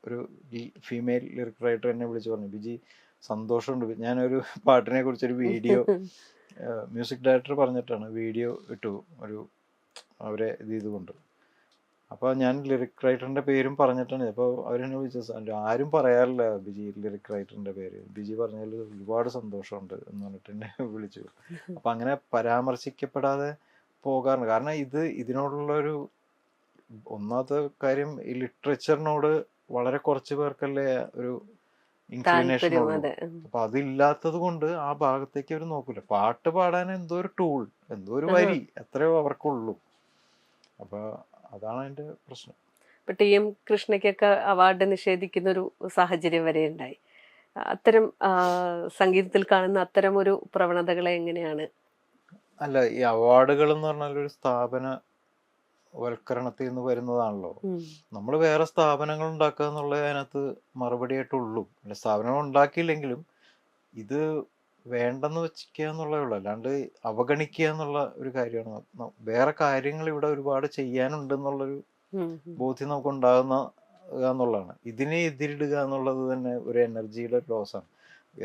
ഒരു ഫീമെയിൽ ലിറിക് റൈറ്റർ എന്നെ വിളിച്ചു പറഞ്ഞു, ബിജി സന്തോഷമുണ്ട്, ഞാനൊരു പാട്ടിനെ കുറിച്ചൊരു വീഡിയോ മ്യൂസിക് ഡയറക്ടർ പറഞ്ഞിട്ടാണ് വീഡിയോ ഇട്ടു ഒരു അവരെ ഇത് ചെയ്തുകൊണ്ട്. അപ്പോൾ ഞാൻ ലിറിക് റൈറ്ററിന്റെ പേരും പറഞ്ഞിട്ടാണ്. അപ്പോൾ അവരെന്നെ വിളിച്ചത്, ആരും പറയാറില്ല ബിജി ലിറിക് റൈറ്ററിന്റെ പേര്, ബിജി പറഞ്ഞാൽ ഒരുപാട് സന്തോഷമുണ്ട് എന്ന് പറഞ്ഞിട്ട് എന്നെ വിളിച്ചു. അപ്പം അങ്ങനെ പരാമർശിക്കപ്പെടാതെ പോകാറുണ്ട്. കാരണം ഇതിനോടുള്ള ഒരു ഒന്നാമത്തെ കാര്യം, ഈ ലിറ്ററേച്ചറിനോട് വളരെ കുറച്ച് പേർക്കല്ലേ ഒരു ഇൻക്ലിനേഷൻ ഉള്ളൂ. അപ്പൊ അതില്ലാത്തത് കൊണ്ട് ആ ഭാഗത്തേക്ക് അവർ നോക്കൂല. പാട്ട് പാടാൻ എന്തോ ഒരു ടൂൾ, എന്തോ ഒരു വരി എത്രയോ അവർക്കുള്ളൂ. അപ്പൊ അതാണ് അതിന്റെ പ്രശ്നം. ഇപ്പൊ TM കൃഷ്ണയ്ക്കൊക്കെ അവാർഡ് നിഷേധിക്കുന്ന ഒരു സാഹചര്യം വരെ ഉണ്ടായി. അത്തരം സംഗീതത്തിൽ കാണുന്ന അത്തരം ഒരു പ്രവണതകളെ എങ്ങനെയാണ്? അല്ല, ഈ അവാർഡുകൾ എന്ന് പറഞ്ഞാൽ ഒരു സ്ഥാപന വൽക്കരണത്തിൽ നിന്ന് വരുന്നതാണല്ലോ. നമ്മൾ വേറെ സ്ഥാപനങ്ങൾ ഉണ്ടാക്കുക എന്നുള്ളത് അതിനകത്ത് മറുപടിയായിട്ടുള്ളൂ. അല്ല, സ്ഥാപനങ്ങൾ ഉണ്ടാക്കിയില്ലെങ്കിലും ഇത് വേണ്ടെന്ന് വെച്ചിരിക്കുക എന്നുള്ളതേ ഉള്ളൂ. അല്ലാണ്ട് അവഗണിക്കുക എന്നുള്ള ഒരു കാര്യമാണ്. വേറെ കാര്യങ്ങൾ ഇവിടെ ഒരുപാട് ചെയ്യാനുണ്ടെന്നുള്ളൊരു ബോധ്യം നമുക്ക് ഉണ്ടാകുന്ന എന്നുള്ളതാണ്. ഇതിനെ എതിരിടുക എന്നുള്ളത് തന്നെ ഒരു എനർജിയുടെ ലോസാണ്.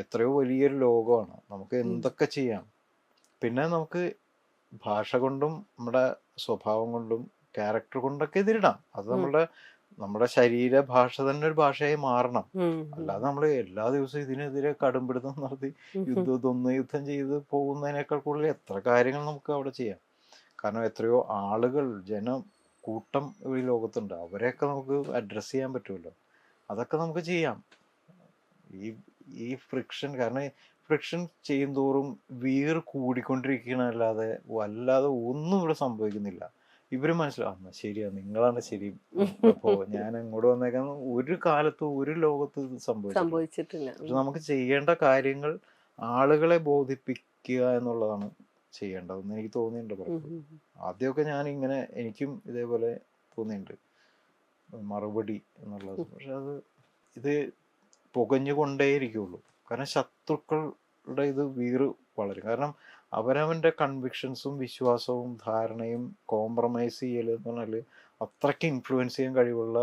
എത്രയോ വലിയൊരു ലോകമാണ്, നമുക്ക് എന്തൊക്കെ ചെയ്യാം. പിന്നെ നമുക്ക് ഭാഷ കൊണ്ടും നമ്മുടെ സ്വഭാവം കൊണ്ടും ക്യാരക്ടർ കൊണ്ടൊക്കെ എതിരിടാം. അത് നമ്മുടെ ശരീരഭാഷ തന്നെ ഒരു ഭാഷയായി മാറണം. അല്ലാതെ നമ്മൾ എല്ലാ ദിവസവും ഇതിനെതിരെ കടുംപിടുത്തം നടത്തി യുദ്ധം ചെയ്ത് പോകുന്നതിനേക്കാൾ കൂടുതൽ എത്ര കാര്യങ്ങൾ നമുക്ക് അവിടെ ചെയ്യാം. കാരണം എത്രയോ ആളുകൾ, കൂട്ടം ഈ ലോകത്തുണ്ട്. അവരെയൊക്കെ നമുക്ക് അഡ്രസ്സ് ചെയ്യാൻ പറ്റുമല്ലോ. അതൊക്കെ നമുക്ക് ചെയ്യാം. ഈ ഫ്രിക്ഷൻ, കാരണം ഫ്രിക്ഷൻ ചെയ്യും തോറും വീർ കൂടിക്കൊണ്ടിരിക്കണല്ലാതെ വല്ലാതെ ഒന്നും ഇവിടെ സംഭവിക്കുന്നില്ല. ഇവര് മനസ്സിലാവുന്ന ശരിയാ, നിങ്ങളാണ് ശരി, അപ്പോ ഞാൻ അങ്ങോട്ട് വന്നേക്കാൻ ഒരു കാലത്തും ഒരു ലോകത്ത് സംഭവിച്ചിട്ടില്ല. പക്ഷെ നമുക്ക് ചെയ്യേണ്ട കാര്യങ്ങൾ ആളുകളെ ബോധിപ്പിക്കുക എന്നുള്ളതാണ് ചെയ്യേണ്ടതെന്ന് എനിക്ക് തോന്നിയിട്ടുണ്ട്. ആദ്യമൊക്കെ ഞാൻ ഇങ്ങനെ, എനിക്കും ഇതേപോലെ തോന്നിയിട്ടുണ്ട്, മറുപടി എന്നുള്ളത്. പക്ഷെ ഇത് പുകഞ്ഞുകൊണ്ടേയിരിക്കുള്ളൂ. കാരണം ശത്രുക്കളുടെ ഇത് വീറ് വളരും. കാരണം അവനവൻ്റെ കൺവിക്ഷൻസും വിശ്വാസവും ധാരണയും കോംപ്രമൈസ് ചെയ്യൽ എന്ന് പറഞ്ഞാൽ അത്രയ്ക്ക് ഇൻഫ്ലുവൻസ് ചെയ്യാൻ കഴിവുള്ള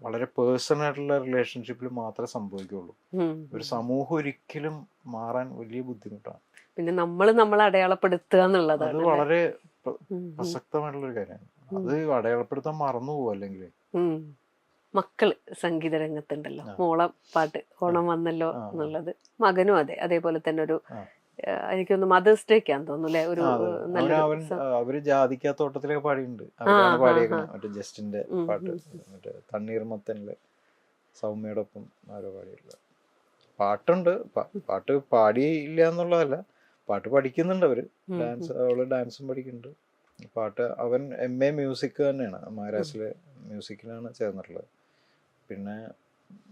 വളരെ പേഴ്സണൽ ആയിട്ടുള്ള റിലേഷൻഷിപ്പിൽ മാത്രമേ സംഭവിക്കുള്ളൂ. ഒരു സമൂഹം ഒരിക്കലും മാറാൻ വലിയ ബുദ്ധിമുട്ടാണ്. പിന്നെ നമ്മളെ അടയാളപ്പെടുത്തുക എന്നുള്ളതാണ്. അത് വളരെ പ്രസക്തമായിട്ടുള്ളൊരു കാര്യമാണ്. അത് അടയാളപ്പെടുത്താൻ മറന്നു പോകും. അല്ലെങ്കിൽ മക്കള് സംഗീത രംഗത്തുണ്ടല്ലോ, മോളം പാട്ട് ഓണം വന്നല്ലോ എന്നുള്ളത്, മകനും അതേപോലെ തന്നെ ഒരു എനിക്കൊന്ന് മദേഴ്സ് ഡേക്കാന്ന് തോന്നുന്നു ഒരു അവര് ജാതിക്കാത്തോട്ടത്തിലൊക്കെ പാടിയിട്ടുണ്ട്. അവരാണ് പാടിയേക്കുന്നത്. മറ്റേ ജസ്റ്റിന്റെ പാട്ട്, മറ്റേ തണ്ണീർമത്തനില് സൗമ്യയോടൊപ്പം ആരോ പാടിയിട്ടുള്ള പാട്ടുണ്ട്. പാട്ട് പാടിയില്ല എന്നുള്ളതല്ല, പാട്ട് പഠിക്കുന്നുണ്ട് അവര്. അവള് ഡാൻസും പഠിക്കുന്നുണ്ട്. പാട്ട് അവൻ MA മ്യൂസിക് തന്നെയാണ്, മഹാരാഷ്ട്രയിലെ മ്യൂസിക്കിലാണ് ചേർന്നിട്ടുള്ളത്. പിന്നെ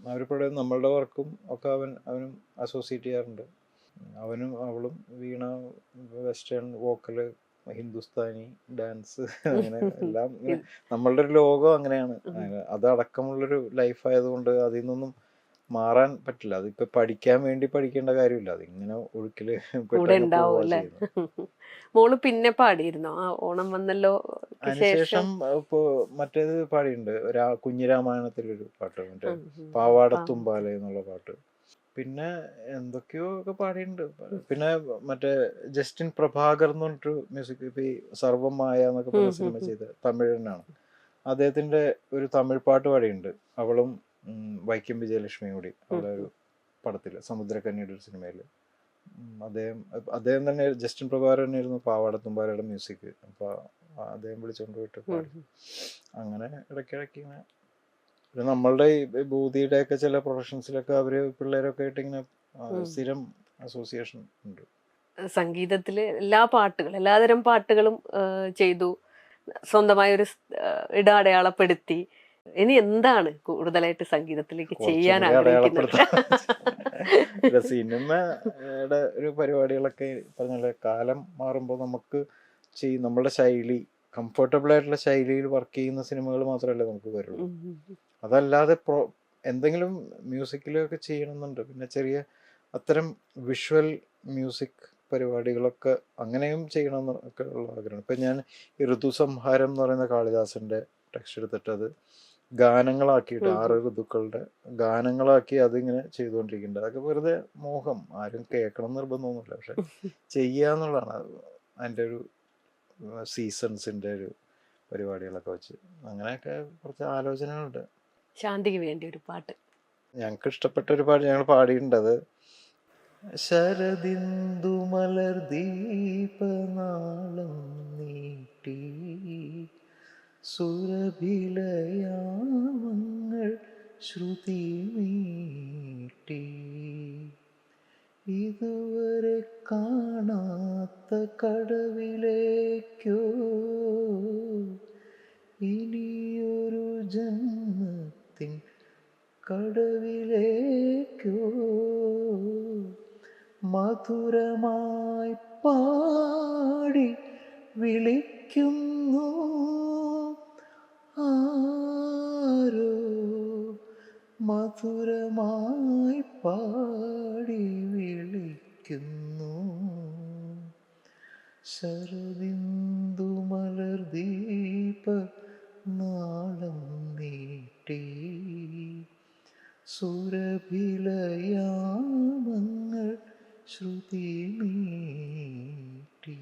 അവരിപ്പോഴും നമ്മളുടെ വർക്കും ഒക്കെ അവനും അസോസിയേറ്റ് ചെയ്യാറുണ്ട്. അവനും അവളും വീണ, വെസ്റ്റേൺ വോക്കല്, ഹിന്ദുസ്ഥാനി ഡാൻസ്, അങ്ങനെ എല്ലാം നമ്മളുടെ ഒരു ലോകം അങ്ങനെയാണ്. അതടക്കമുള്ളൊരു ലൈഫ് ആയതുകൊണ്ട് അതിൽ നിന്നൊന്നും മാറാൻ പറ്റില്ല. അതിപ്പോ പഠിക്കാൻ വേണ്ടി പഠിക്കേണ്ട കാര്യമില്ല. അതിങ്ങനെ ഒഴുക്കില് കൂടെ പെട്ടങ്ങ് ഉണ്ടാവും പോവാ അല്ലേ? ചെയ്യുന്നത്. മോള് പിന്നെ പാടിയിരുന്നോ? ആ ഓണം വന്നല്ലോ ക്ക് ശേഷം? അതിനുശേഷം ഇപ്പോ മറ്റേത് പാടിയിട്ടുണ്ട്. കുഞ്ഞിരാമായണത്തിലൊരു പാട്ട്, മറ്റേ ഉം, ഉം. പാവാടത്തുമ്പാല എന്നുള്ള പാട്ട്. പിന്നെ എന്തൊക്കെയോ ഒക്കെ പാടിയിട്ടുണ്ട്. പിന്നെ മറ്റേ ജസ്റ്റിൻ പ്രഭാകർ എന്ന് പറഞ്ഞിട്ട് മ്യൂസിക്, ഇപ്പൊ ഈ സർവമായ എന്നൊക്കെ പറഞ്ഞ സിനിമ ചെയ്ത തമിഴനാണ്. അദ്ദേഹത്തിന്റെ ഒരു തമിഴ് പാട്ട് പാടിയിട്ടുണ്ട്. അവളും വൈക്കം വിജയലക്ഷ്മിയും കൂടി, അവളെ ഒരു പടത്തില്, സമുദ്രകന്യയുടെ ഒരു സിനിമയില്. അദ്ദേഹം തന്നെ, ജസ്റ്റിൻ പ്രഭാകർ തന്നെയായിരുന്നു പാവാടത്തുമ്പാലയുടെ മ്യൂസിക്. അപ്പൊ അദ്ദേഹം വിളിച്ചോണ്ട് പോയിട്ട് പാടി. അങ്ങനെ ഇടയ്ക്കിടയ്ക്ക് ഇങ്ങനെ, പിന്നെ നമ്മളുടെ ഈ ഭൂതിയുടെ ഒക്കെ ചില പ്രൊഫഷൻസിലൊക്കെ അവര് പിള്ളേരൊക്കെ ആയിട്ട് ഇങ്ങനെ സ്ഥിരം അസോസിയേഷൻ ഉണ്ട്. സംഗീതത്തില് എല്ലാ പാട്ടുകളും, എല്ലാതരം പാട്ടുകളും ചെയ്തു, സ്വന്തമായ ഒരു ഇട അടയാളപ്പെടുത്തി. ഇനി എന്താണ് കൂടുതലായിട്ട് സംഗീതത്തിലേക്ക് ചെയ്യാൻ കുറച്ചുകൂടി ആഗ്രഹിക്കുന്നത്? അടയാളപ്പെടുത്താൻ സിനിമയുടെ ഒരു പരിപാടികളൊക്കെ പറഞ്ഞാല് കാലം മാറുമ്പോൾ നമുക്ക് നമ്മളുടെ ശൈലി, കംഫർട്ടബിൾ ആയിട്ടുള്ള ശൈലിയിൽ വർക്ക് ചെയ്യുന്ന സിനിമകൾ മാത്രമല്ലേ നമുക്ക് വരുള്ളൂ. അതല്ലാതെ എന്തെങ്കിലും മ്യൂസിക്കിലൊക്കെ ചെയ്യണമെന്നുണ്ട്. പിന്നെ ചെറിയ അത്തരം വിഷ്വൽ മ്യൂസിക് പരിപാടികളൊക്കെ അങ്ങനെയും ചെയ്യണമെന്നൊക്കെ ഉള്ള ആഗ്രഹം. ഇപ്പം ഞാൻ ഈ ഋതുസംഹാരം എന്ന് പറയുന്ന കാളിദാസന്റെ ടെക്സ്റ്റ് എടുത്തിട്ട് അത് ഗാനങ്ങളാക്കിയിട്ട് 6 ഋതുക്കളുടെ ഗാനങ്ങളാക്കി അതിങ്ങനെ ചെയ്തുകൊണ്ടിരിക്കുന്നുണ്ട്. അതൊക്കെ വെറുതെ മോഹം, ആരും കേൾക്കണം നിർബന്ധമൊന്നുമില്ല. പക്ഷെ ചെയ്യാന്നുള്ളതാണ് അതിൻ്റെ ഒരു സീസൺസിൻ്റെ ഒരു പരിപാടികളൊക്കെ വെച്ച്. അങ്ങനെയൊക്കെ കുറച്ച് ആലോചനകളുണ്ട്. ശാന്തിക്ക് വേണ്ടി ഒരു പാട്ട്. ഞങ്ങൾക്ക് ഇഷ്ടപ്പെട്ട ഒരു പാട്ട് ഞങ്ങൾ പാടിയിട്ടുണ്ട്. അത് ശരദിന്ദു മലർ ദീപനാളം നീട്ടി സുരഭിലയാമങ്ങൾ ശ്രുതി മീട്ടി ഇതുവരെ കാണാത്ത കടവിലേക്കോ ഇനിയൊരു ജന്മത്തിൻ കടവിലേക്കോ മധുരമായി പാടി വിളിക്കുന്നു ആരോ, മധുരമായി പാടി വിളിക്കുന്നു. ശരദിന്ദു മലർ ദീപ നാളം നീട്ടി സുരഭിലയാമങ്ങൾ ശ്രുതി മീട്ടി.